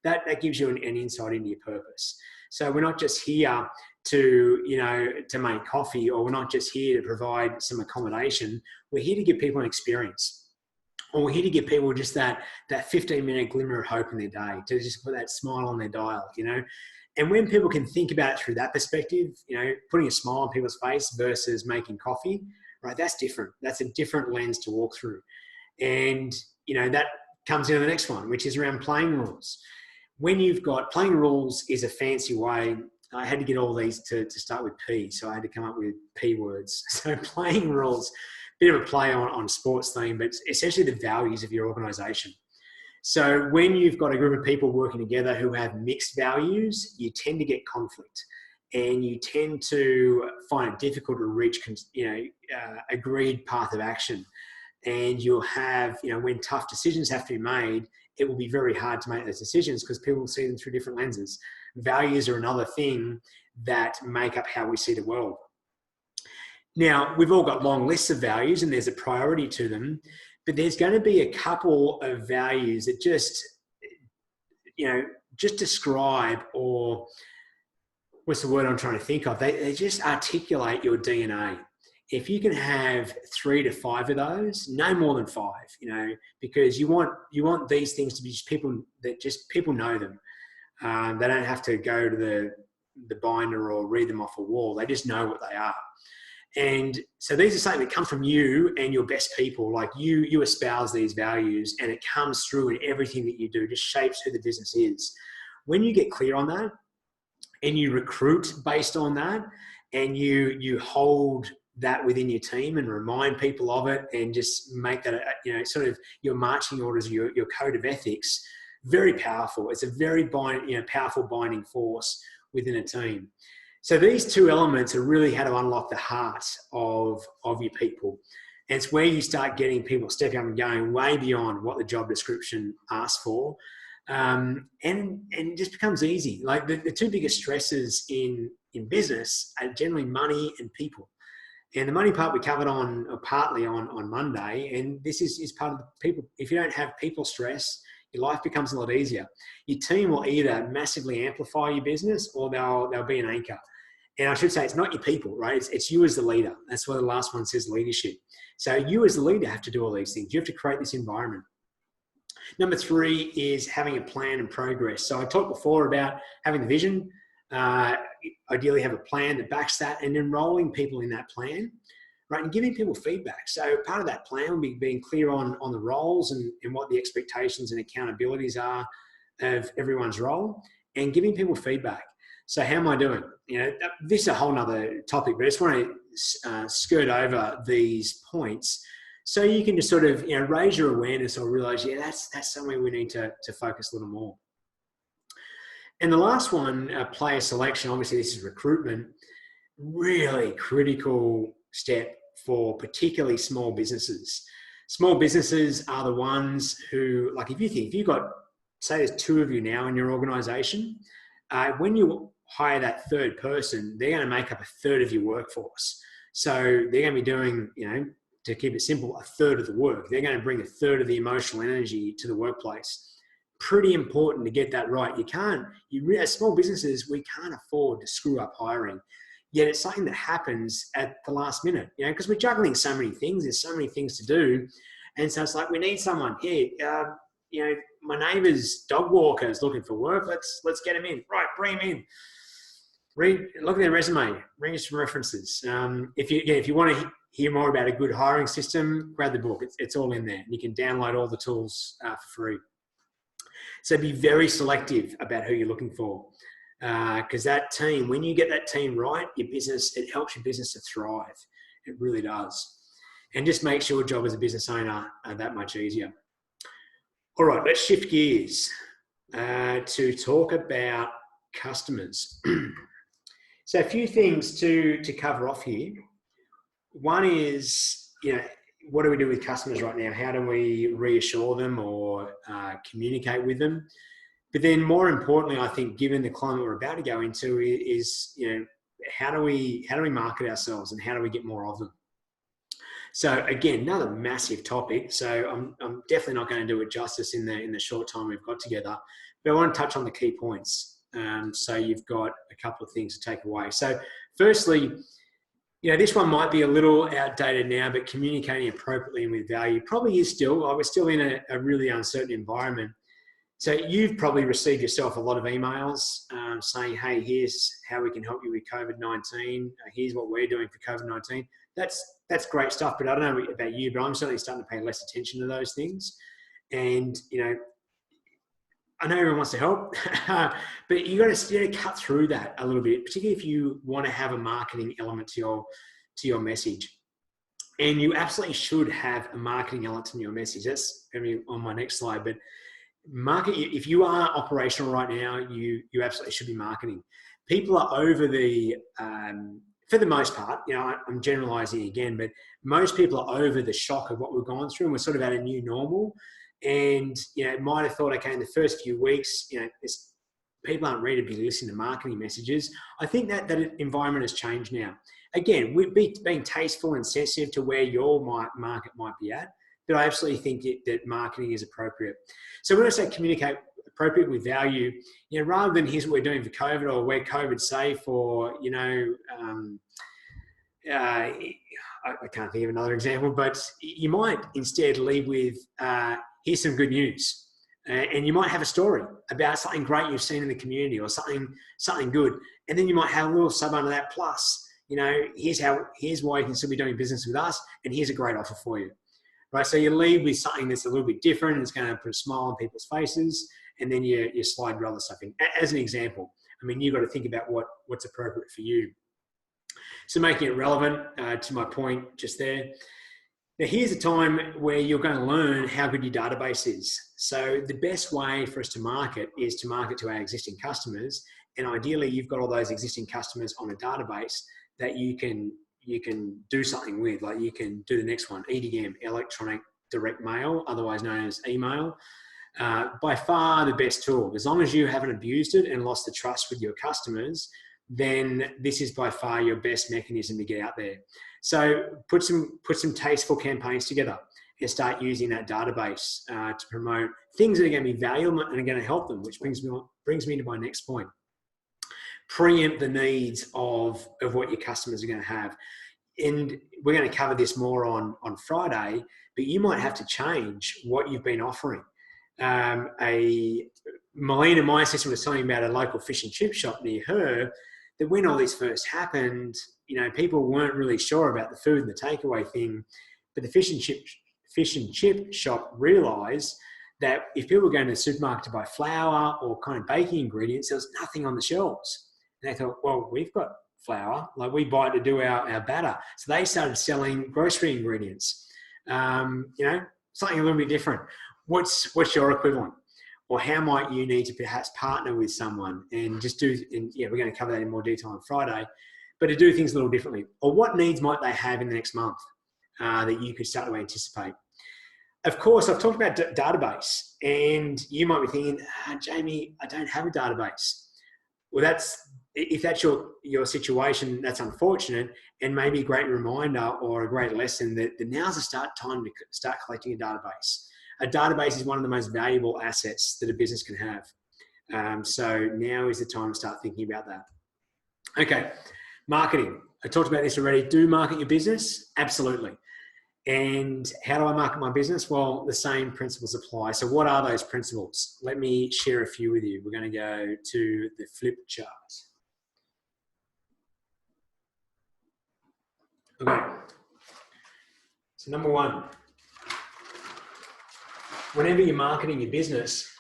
That gives you an insight into your purpose. So we're not just here to make coffee, or we're not just here to provide some accommodation. We're here to give people an experience, or we're here to give people just that 15-minute glimmer of hope in their day, to just put that smile on their dial, And when people can think about it through that perspective, putting a smile on people's face versus making coffee, right? That's different. That's a different lens to walk through. And, that comes into the next one, which is around playing rules. When you've got playing rules is a fancy way. I had to get all these to start with P, so I had to come up with P words. So playing rules, bit of a play on sports theme, but essentially the values of your organization. So when you've got a group of people working together who have mixed values, you tend to get conflict. And you tend to find it difficult to reach, agreed path of action. And you'll have, when tough decisions have to be made, it will be very hard to make those decisions because people will see them through different lenses. values are another thing that make up how we see the world. Now, we've all got long lists of values and there's a priority to them, but there's going to be a couple of values that just describe, or what's the word I'm trying to think of? They just articulate your DNA. If you can have 3 to 5 of those, no more than 5, because you want these things to be just people know them. They don't have to go to the binder or read them off a wall. They just know what they are. And so these are something that come from you and your best people. Like you espouse these values, and it comes through in everything that you do. It just shapes who the business is. When you get clear on that and you recruit based on that, and you hold that within your team and remind people of it, and just make that sort of your marching orders, your code of ethics, very powerful. It's a very powerful binding force within a team. So these 2 elements are really how to unlock the heart of your people. And it's where you start getting people stepping up and going way beyond what the job description asks for. And it just becomes easy. Like the 2 biggest stresses in business are generally money and people. And the money part we covered partly on Monday. And this is part of the people. If you don't have people stress, your life becomes a lot easier. Your team will either massively amplify your business, or they'll be an anchor. And I should say, it's not your people, right? It's you as the leader. That's why the last one says leadership. So you as the leader have to do all these things. You have to create this environment. Number 3 is having a plan and progress. So I talked before about having the vision, ideally have a plan that backs that, and enrolling people in that plan, right? And giving people feedback. So part of that plan will be being clear on the roles and what the expectations and accountabilities are of everyone's role, and giving people feedback. So how am I doing? This is a whole nother topic, but I just want to skirt over these points so you can just sort of raise your awareness, or realize, that's somewhere we need to focus a little more. And the last one, player selection. Obviously, this is recruitment. Really critical step for particularly small businesses. Small businesses are the ones who, like, if you've got, say there's 2 of you now in your organization, when you hire that 3rd person, they're going to make up a 1/3 of your workforce. So they're going to be doing, to keep it simple, a 1/3 of the work. They're going to bring a 1/3 of the emotional energy to the workplace. Pretty important to get that right. As small businesses, we can't afford to screw up hiring. Yet it's something that happens at the last minute, because we're juggling so many things. There's so many things to do. And so it's like, we need someone here. My neighbour's dog walker is looking for work. Let's get him in. Right, bring him in. Look at their resume. Bring us some references. If you want to hear more about a good hiring system, grab the book. It's all in there. You can download all the tools for free. So be very selective about who you're looking for, because that team, when you get that team right, it helps your business to thrive. It really does. And just makes your job as a business owner that much easier. All right, let's shift gears to talk about customers. So a few things to cover off here. One is, what do we do with customers right now? How do we reassure them or communicate with them? But then more importantly, I think, given the climate we're about to go into, is how do we market ourselves, and how do we get more of them? So again, another massive topic. So I'm definitely not going to do it justice in the short time we've got together. But I want to touch on the key points. So you've got a couple of things to take away. So firstly, this one might be a little outdated now, but communicating appropriately and with value probably is still. We're still in a really uncertain environment. So you've probably received yourself a lot of emails saying, hey, here's how we can help you with COVID-19. Here's what we're doing for COVID-19. That's great stuff, but I don't know about you, but I'm certainly starting to pay less attention to those things. And, I know everyone wants to help, but you got to cut through that a little bit, particularly if you want to have a marketing element to your message. And you absolutely should have a marketing element to your message. That's going to be on my next slide. But if you are operational right now, you absolutely should be marketing. People are over for the most part, I'm generalizing again, but most people are over the shock of what we've gone through, and we're sort of at a new normal. And, might have thought, okay, in the first few weeks, people aren't ready to be listening to marketing messages. I think that environment has changed now. Again, we're being tasteful and sensitive to where your market might be at, but I absolutely think that marketing is appropriate. So when I say communicate appropriate with value, rather than here's what we're doing for COVID, or where COVID's safe, or, I can't think of another example, but you might instead lead with, here's some good news. And you might have a story about something great you've seen in the community, or something good. And then you might have a little sub under that plus, here's why you can still be doing business with us, and here's a great offer for you. Right? So you lead with something that's a little bit different, and it's going to put a smile on people's faces, and then you slide your other stuff in. As an example, I mean, you've got to think about what's appropriate for you. So making it relevant to my point just there. Now, here's a time where you're going to learn how good your database is. So the best way for us to market is to market to our existing customers. And ideally, you've got all those existing customers on a database that you can do something with. Like you can do the next one, EDM, electronic direct mail, otherwise known as email. By far the best tool. As long as you haven't abused it and lost the trust with your customers, then this is by far your best mechanism to get out there. So put some tasteful campaigns together and start using that database to promote things that are going to be valuable and are going to help them, which brings me to my next point. Preempt the needs of what your customers are going to have. And we're going to cover this more on Friday, but you might have to change what you've been offering. Melina, my assistant, was telling me about a local fish and chip shop near her, that when all this first happened, people weren't really sure about the food and the takeaway thing, but the fish and chip shop realised that if people were going to the supermarket to buy flour or kind of baking ingredients, there was nothing on the shelves. And they thought, well, we've got flour, like we buy it to do our batter. So they started selling grocery ingredients, something a little bit different. What's your equivalent? Or how might you need to perhaps partner with someone and we're going to cover that in more detail on Friday, but to do things a little differently. Or what needs might they have in the next month that you could start to anticipate? Of course, I've talked about database, and you might be thinking, Jamie, I don't have a database. Well, if that's your situation, that's unfortunate, and maybe a great reminder or a great lesson that now's the time to start collecting a database. A database is one of the most valuable assets that a business can have. So now is the time to start thinking about that. Okay, marketing. I talked about this already. Do market your business? Absolutely. And how do I market my business? Well, the same principles apply. So what are those principles? Let me share a few with you. We're going to go to the flip chart. Okay. So number one, whenever you're marketing your business,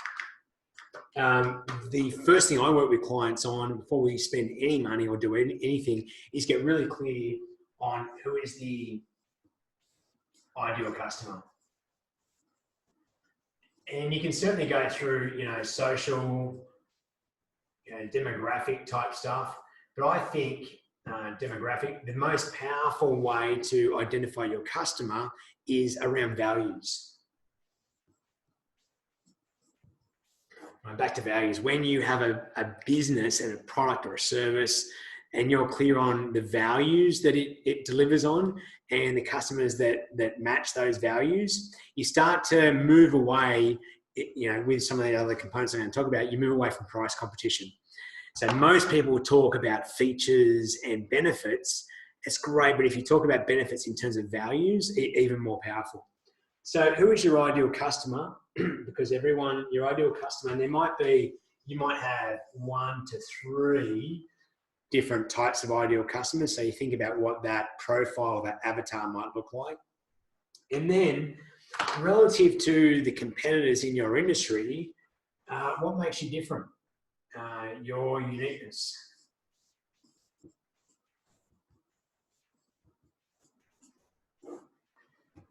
the first thing I work with clients on before we spend any money or do anything is get really clear on who is the ideal customer. And you can certainly go through, social, demographic type stuff, but I think demographic, the most powerful way to identify your customer is around values. Back to values. When you have a business and a product or a service and you're clear on the values that it delivers on and the customers that match those values, you start to move away, with some of the other components I'm going to talk about, you move away from price competition. So most people talk about features and benefits. It's great, but if you talk about benefits in terms of values, even more powerful. So who is your ideal customer? Because your ideal customer, and you might have 1 to 3 different types of ideal customers. So you think about what that profile, that avatar might look like. And then relative to the competitors in your industry, what makes you different? Your uniqueness.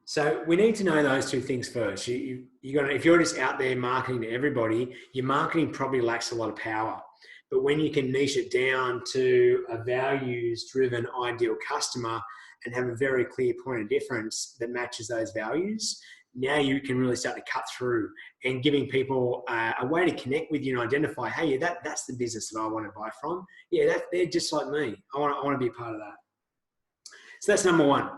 So we need to know those two things first. If you're just out there marketing to everybody, your marketing probably lacks a lot of power. But when you can niche it down to a values-driven ideal customer and have a very clear point of difference that matches those values, now you can really start to cut through and giving people a way to connect with you and identify, hey, yeah, that's the business that I want to buy from. Yeah, they're just like me. I want to be a part of that. So that's number one.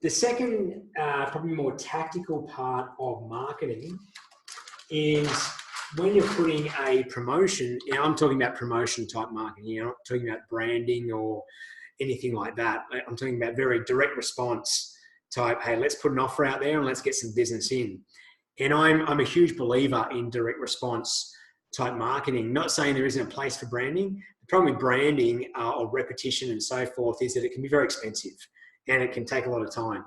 The second, probably more tactical part of marketing is when you're putting a promotion, I'm talking about promotion type marketing, I'm not talking about branding or anything like that. I'm talking about very direct response type, hey, let's put an offer out there and let's get some business in. And I'm a huge believer in direct response type marketing, not saying there isn't a place for branding. The problem with branding or repetition and so forth is that it can be very expensive and it can take a lot of time.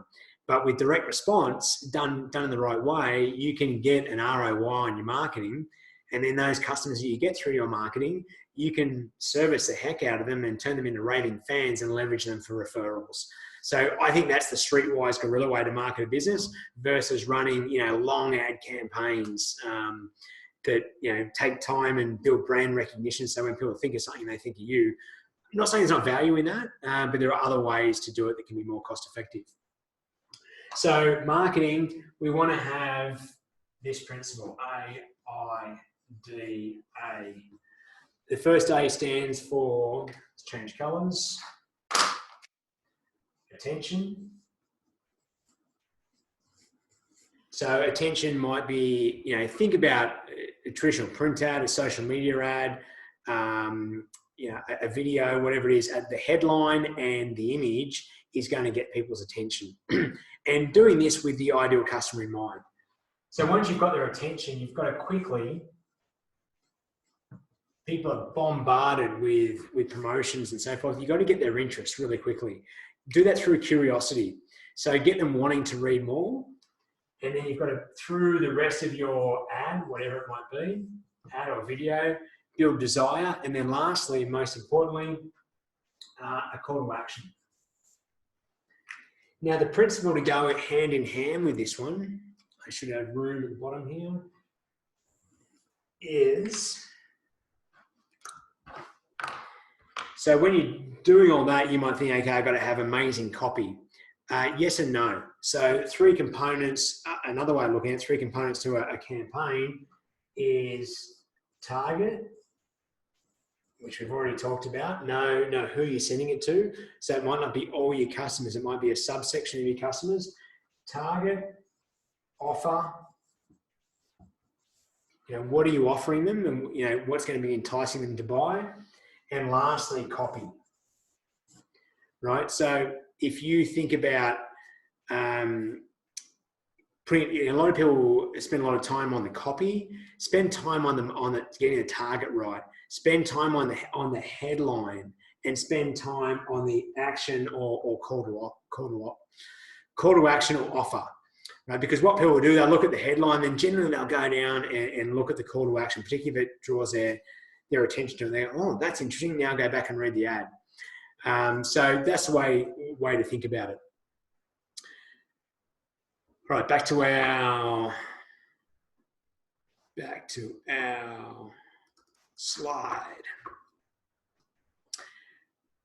But with direct response done in the right way, you can get an ROI on your marketing. And then those customers that you get through your marketing, you can service the heck out of them and turn them into raving fans and leverage them for referrals. So I think that's the streetwise guerrilla way to market a business versus running, long ad campaigns that, take time and build brand recognition. So when people think of something, they think of you. I'm not saying there's not value in that, but there are other ways to do it that can be more cost effective. So marketing, we want to have this principle, AIDA. The first A stands for, let's change colors, attention. So attention might be, think about a traditional print ad, a social media ad, a video, whatever it is, at the headline and the image is going to get people's attention. And doing this with the ideal customer in mind. So once you've got their attention, you've got to quickly, people are bombarded with promotions and so forth. You've got to get their interest really quickly. Do that through curiosity. So get them wanting to read more. And then you've got to, through the rest of your ad, whatever it might be, ad or video, build desire. And then lastly, most importantly, a call to action. Now, the principle to go hand in hand with this one, I should have room at the bottom here, is, so when you're doing all that, you might think, okay, I've got to have amazing copy. Yes and no. So 3 components, another way of looking at 3 components to a campaign is target, which we've already talked about. Know who you're sending it to. So it might not be all your customers. It might be a subsection of your customers. Target, offer. What are you offering them? And, what's going to be enticing them to buy? And lastly, copy. Right? So if you think about a lot of people spend a lot of time on the copy, spend time on getting the target right, spend time on the headline, and spend time on the action or call to action or offer. Right? Because what people will do, they'll look at the headline, then generally they'll go down and look at the call to action, particularly if it draws their attention to it. They go, oh, that's interesting. Now go back and read the ad. So that's the way to think about it. All right, back to our slide.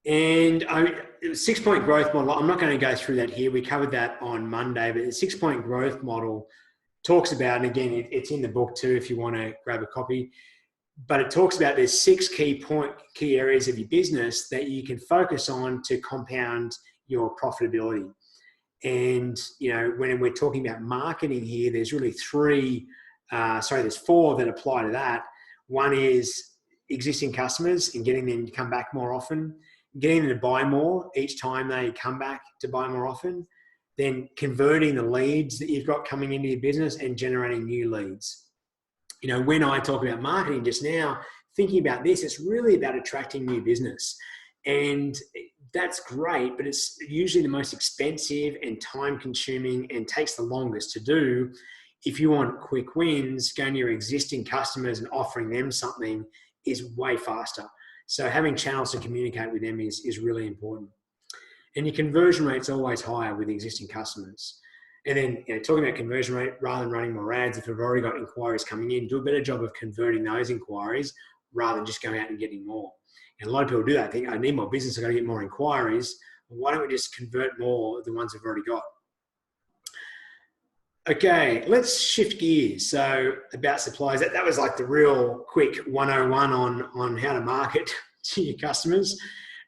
And 6-point growth model, I'm not going to go through that here. We covered that on Monday, but the 6-point growth model talks about, and again, it's in the book too if you want to grab a copy, but it talks about there's 6 key areas of your business that you can focus on to compound your profitability. And, when we're talking about marketing here, there's really there's 4 that apply to that. One is existing customers and getting them to come back more often, getting them to buy more each time they come back to buy more often, then converting the leads that you've got coming into your business and generating new leads. When I talk about marketing just now, thinking about this, it's really about attracting new business. And that's great, but it's usually the most expensive and time consuming and takes the longest to do. If you want quick wins, going to your existing customers and offering them something is way faster. So having channels to communicate with them is really important. And your conversion rate's always higher with existing customers. And then talking about conversion rate, rather than running more ads, if you've already got inquiries coming in, do a better job of converting those inquiries rather than just going out and getting more. And a lot of people do that. Think, I need more business, I've got to get more inquiries. Well, why don't we just convert more of the ones we've already got? Okay, let's shift gears. So about suppliers, that was like the real quick 101 on how to market to your customers.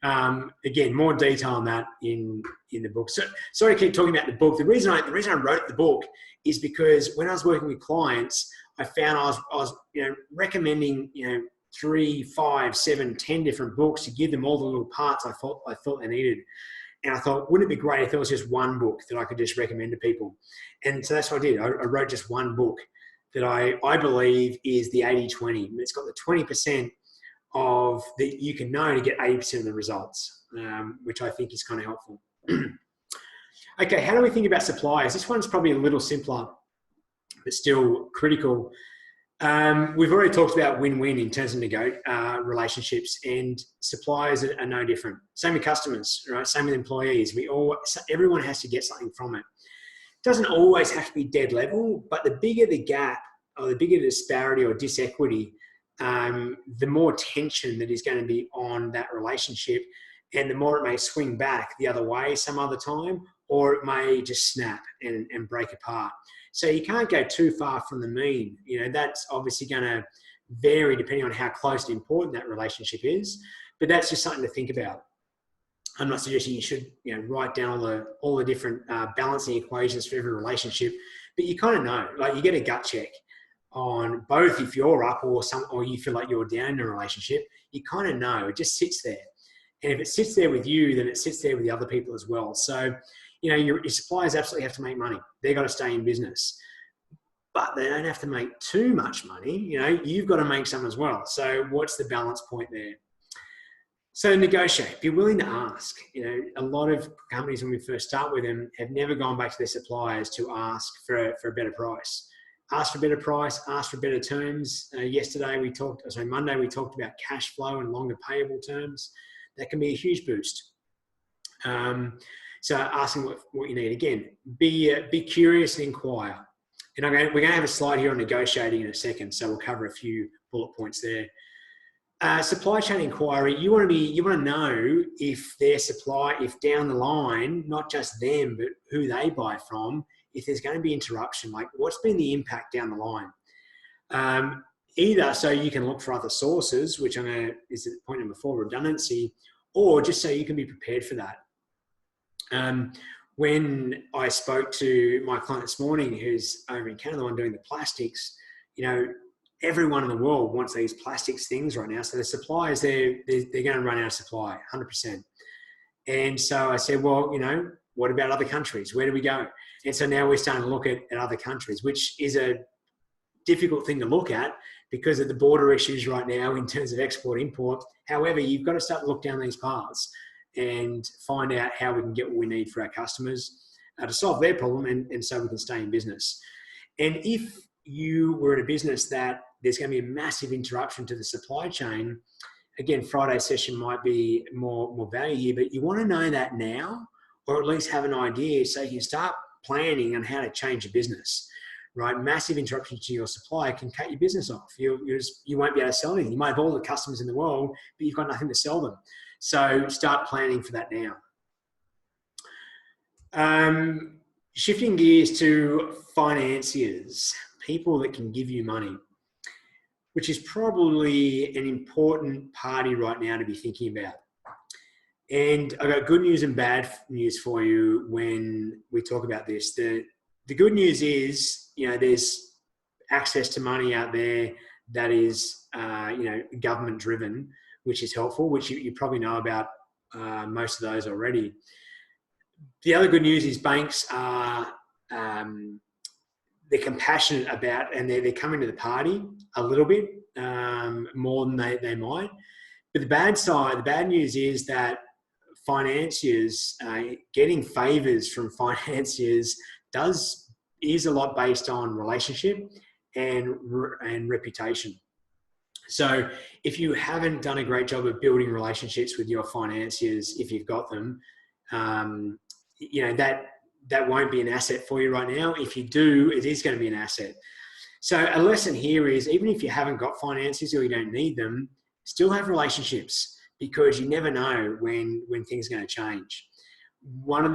Again, more detail on that in the book. So sorry to keep talking about the book. The reason I wrote the book is because when I was working with clients, I found I was recommending 3, 5, 7, 10 different books to give them all the little parts I thought they needed. And I thought, wouldn't it be great if there was just one book that I could just recommend to people? And so that's what I did. I wrote just one book that I believe is the 80-20. It's got the 20% of that you can know to get 80% of the results, which I think is kind of helpful. Okay, how do we think about suppliers? This one's probably a little simpler, but still critical. We've already talked about win-win in terms of relationships, and suppliers are no different. Same with customers, right? Same with employees. Everyone has to get something from it. It doesn't always have to be dead level, but the bigger the gap or the bigger the disparity or disequity, the more tension that is going to be on that relationship, and the more it may swing back the other way some other time, or it may just snap and break apart. So you can't go too far from the mean. That's obviously going to vary depending on how close and important that relationship is, but that's just something to think about. I'm not suggesting you should write down all the different balancing equations for every relationship, but you kind of know, like you get a gut check on both if you're up or you feel like you're down in a relationship. You kind of know, it just sits there. And if it sits there with you, then it sits there with the other people as well. So, your suppliers absolutely have to make money. They've got to stay in business, but they don't have to make too much money. You've got to make some as well. So what's the balance point there? So negotiate, be willing to ask. A lot of companies, when we first start with them, have never gone back to their suppliers to ask for a better price. Ask for a better price, ask for better terms. Monday we talked about cash flow and longer payable terms. That can be a huge boost. So asking what you need. Again, be curious and inquire. And we're going to have a slide here on negotiating in a second, so we'll cover a few bullet points there. Supply chain inquiry. You want to know if their supply, if down the line, not just them, but who they buy from, if there's going to be interruption, like what's been the impact down the line. Either so you can look for other sources, which is point number 4, redundancy, or just so you can be prepared for that. When I spoke to my client this morning, who's over in Canada, the one doing the plastics, everyone in the world wants these plastics things right now. So the suppliers, they're going to run out of supply, 100%. And so I said, well, what about other countries? Where do we go? And so now we're starting to look at other countries, which is a difficult thing to look at because of the border issues right now in terms of export import. However, you've got to start to look down these paths and find out how we can get what we need for our customers to solve their problem and so we can stay in business. And if you were at a business that there's going to be a massive interruption to the supply chain, again, Friday session might be more value here, but you want to know that now, or at least have an idea so you can start planning on how to change your business, right? Massive interruption to your supply can cut your business off. You won't be able to sell anything. You might have all the customers in the world, but you've got nothing to sell them. So start planning for that now. Shifting gears to financiers, people that can give you money, which is probably an important party right now to be thinking about. And I've got good news and bad news for you when we talk about this. The good news is, there's access to money out there that is, government driven, which is helpful, which you probably know about most of those already. The other good news is banks are, they're compassionate about, and they're coming to the party a little bit more than they might. But the bad news is that financiers, getting favors from financiers is a lot based on relationship and reputation. So if you haven't done a great job of building relationships with your financiers, if you've got them, that won't be an asset for you right now. If you do, it is going to be an asset. So a lesson here is, even if you haven't got financiers or you don't need them, still have relationships, because you never know when things are going to change.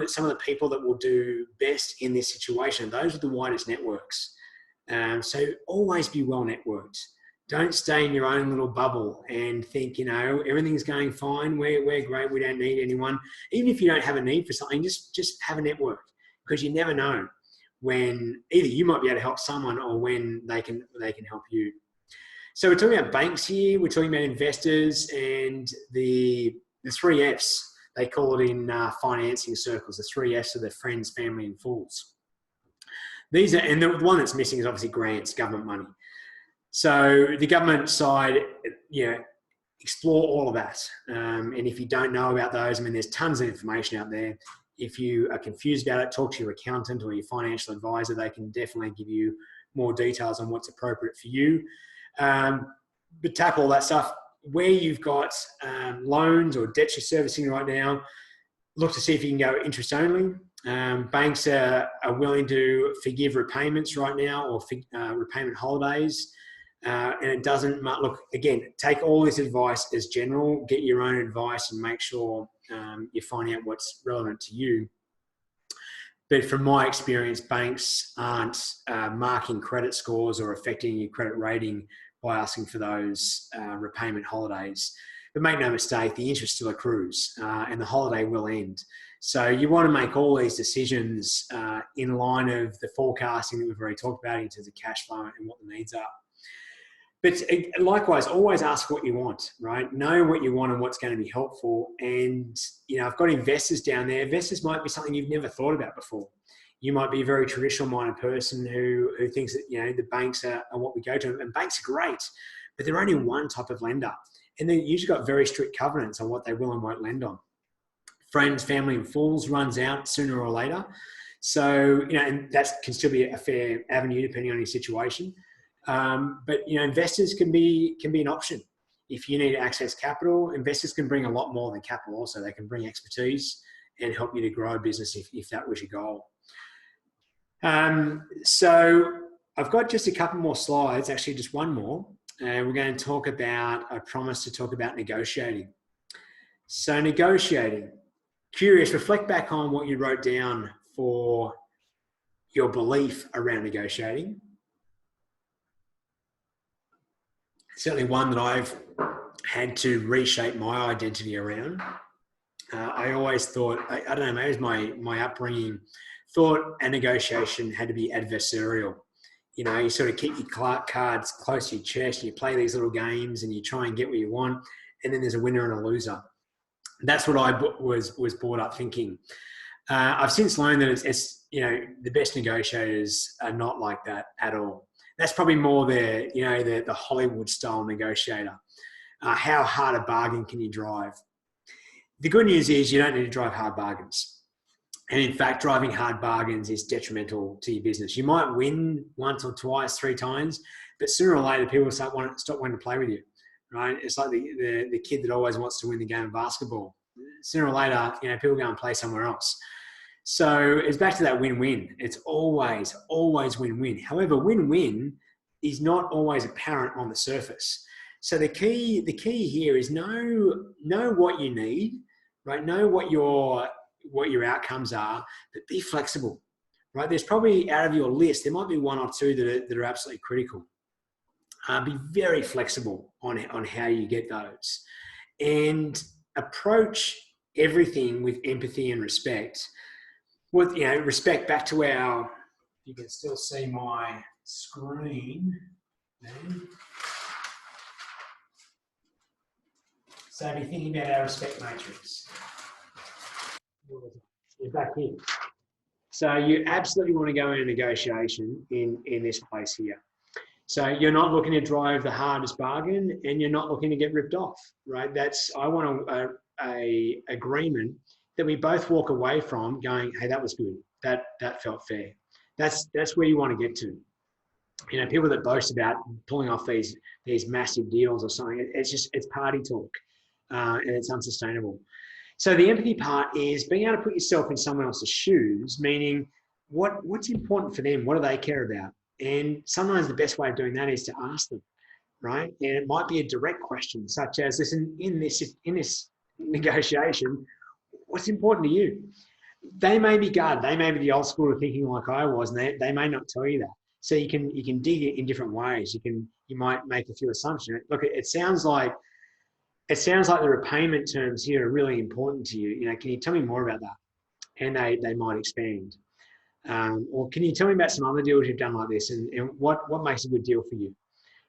some of the people that will do best in this situation, those with the widest networks. So always be well networked. Don't stay in your own little bubble and think, everything's going fine. We're great. We don't need anyone. Even if you don't have a need for something, just have a network, because you never know when either you might be able to help someone or when they can help you. So we're talking about banks here. We're talking about investors, and the 3 Fs. They call it in financing circles. The 3 Fs are the friends, family, and fools. These are, and the one that's missing is obviously grants, government money. So the government side, explore all of that. And if you don't know about those, there's tons of information out there. If you are confused about it, talk to your accountant or your financial advisor. They can definitely give you more details on what's appropriate for you. But tap all that stuff. Where you've got loans or debt you're servicing right now, look to see if you can go interest only. Banks are willing to forgive repayments right now, or repayment holidays. And it doesn't look, again, take all this advice as general, get your own advice and make sure you're finding out what's relevant to you. But from my experience, banks aren't marking credit scores or affecting your credit rating by asking for those repayment holidays. But make no mistake, the interest still accrues and the holiday will end. So you want to make all these decisions in line of the forecasting that we've already talked about in terms of cash flow and what the needs are. But likewise, always ask what you want, right? Know what you want and what's going to be helpful. And, I've got investors down there. Investors might be something you've never thought about before. You might be a very traditional minded person who thinks that, the banks are what we go to. And banks are great, but they're only one type of lender. And they've usually got very strict covenants on what they will and won't lend on. Friends, family, and fools runs out sooner or later. So, and that can still be a fair avenue depending on your situation. But investors can be an option. If you need to access capital, investors can bring a lot more than capital also. They can bring expertise and help you to grow a business if that was your goal. So I've got just a couple more slides, actually just one more, and we're going to talk about, I promised to talk about negotiating. So negotiating, curious, reflect back on what you wrote down for your belief around negotiating. Certainly one that I've had to reshape my identity around. I always thought, I don't know, maybe it was my upbringing, thought a negotiation had to be adversarial. You sort of keep your cards close to your chest, you play these little games and you try and get what you want, and then there's a winner and a loser. That's what I was brought up thinking. I've since learned that it's the best negotiators are not like that at all. That's probably more the Hollywood style negotiator. How hard a bargain can you drive? The good news is you don't need to drive hard bargains. And in fact, driving hard bargains is detrimental to your business. You might win once or twice, 3 times, but sooner or later people stop wanting to play with you, right? It's like the kid that always wants to win the game of basketball. Sooner or later, people go and play somewhere else. So it's back to that win-win. It's always win-win. However, win-win is not always apparent on the surface. So the key here is know what you need, right? Know what your outcomes are, but be flexible, right? There's probably out of your list, there might be 1 or 2 that are absolutely critical. Be very flexible on how you get those, and approach everything with empathy and respect. With respect back to you can still see my screen. So be thinking about our respect matrix. You're back here. So you absolutely want to go in a negotiation in this place here. So you're not looking to drive the hardest bargain, and you're not looking to get ripped off, right? I want a agreement that we both walk away from going, hey, that was good. That felt fair. That's where you want to get to. People that boast about pulling off these massive deals or something, it's party talk, and it's unsustainable. So the empathy part is being able to put yourself in someone else's shoes, meaning what's important for them? What do they care about? And sometimes the best way of doing that is to ask them, right? And it might be a direct question, such as, listen, in this negotiation, what's important to you? they may be guarded. They may be the old school of thinking like I was, and they may not tell you that. So you can dig it in different ways. You might make a few assumptions. Look, it sounds like the repayment terms here are really important to you. You know, can you tell me more about that? And they might expand. Or can you tell me about some other deals you've done like this, and what makes a good deal for you?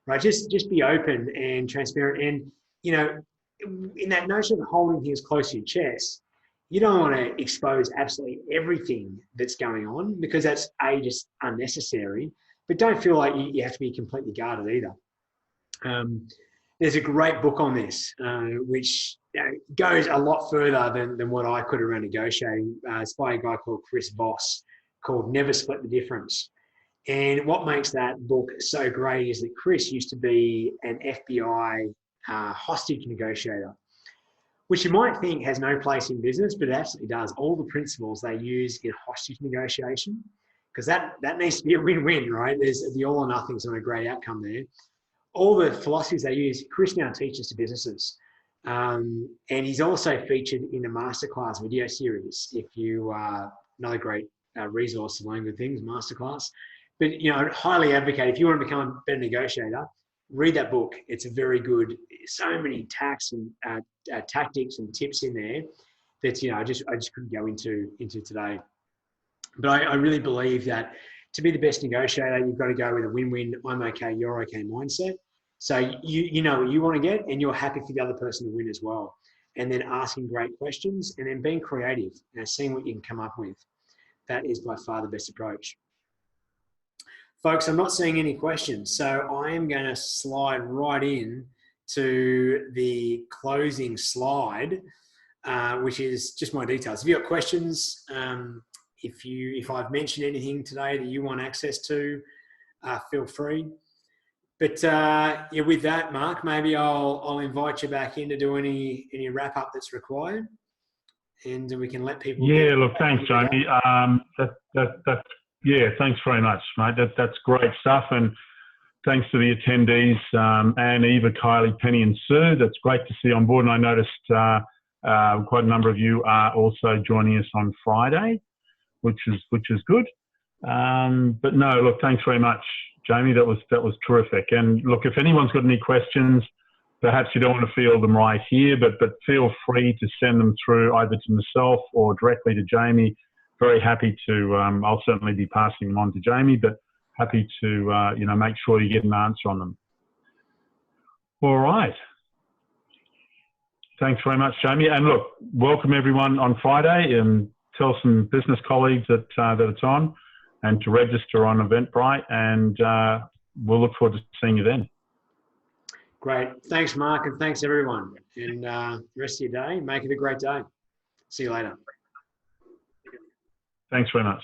Right? Just be open and transparent. And you know, in that notion of holding things close to your chest, you don't want to expose absolutely everything that's going on, because that's just unnecessary. But don't feel like you have to be completely guarded either. There's a great book on this, which goes a lot further than what I could around negotiating. It's by a guy called Chris Voss, called Never Split the Difference. And what makes that book so great is that Chris used to be an FBI hostage negotiator, which you might think has no place in business, but it absolutely does. All the principles they use in hostage negotiation, because that needs to be a win-win, right? There's the all or nothing's not a great outcome there. All the philosophies they use, Chris now teaches to businesses. And he's also featured in a masterclass video series. If you another great resource to learn good things, masterclass. But you know, I'd highly advocate, if you want to become a better negotiator, read that book. It's a very good. So many tactics and tips in there that I just couldn't go into today. But I really believe that to be the best negotiator, you've got to go with a win-win, I'm okay, you're okay mindset. So you know what you want to get, and you're happy for the other person to win as well. And then asking great questions, and then being creative, seeing what you can come up with. That is by far the best approach. Folks, I'm not seeing any questions, so I am going to slide right in to the closing slide, which is just my details. If you've got questions, if I've mentioned anything today that you want access to, feel free. But with that, Mark, maybe I'll invite you back in to do any wrap up that's required, and we can let people. Yeah, look, thanks, Jamie. Thanks very much, mate. That's great stuff, and thanks to the attendees, Anne, Eva, Kylie, Penny, and Sue. That's great to see on board. And I noticed quite a number of you are also joining us on Friday, which is good. But no, look, thanks very much, Jamie. That was terrific. And look, if anyone's got any questions, perhaps you don't want to field them right here, but feel free to send them through either to myself or directly to Jamie. Very happy to. I'll certainly be passing them on to Jamie, but happy to make sure you get an answer on them. All right. Thanks very much, Jamie. And look, welcome everyone on Friday, and tell some business colleagues that it's on, and to register on Eventbrite, and we'll look forward to seeing you then. Great. Thanks, Mark, and thanks, everyone. And the rest of your day, make it a great day. See you later. Thanks very much.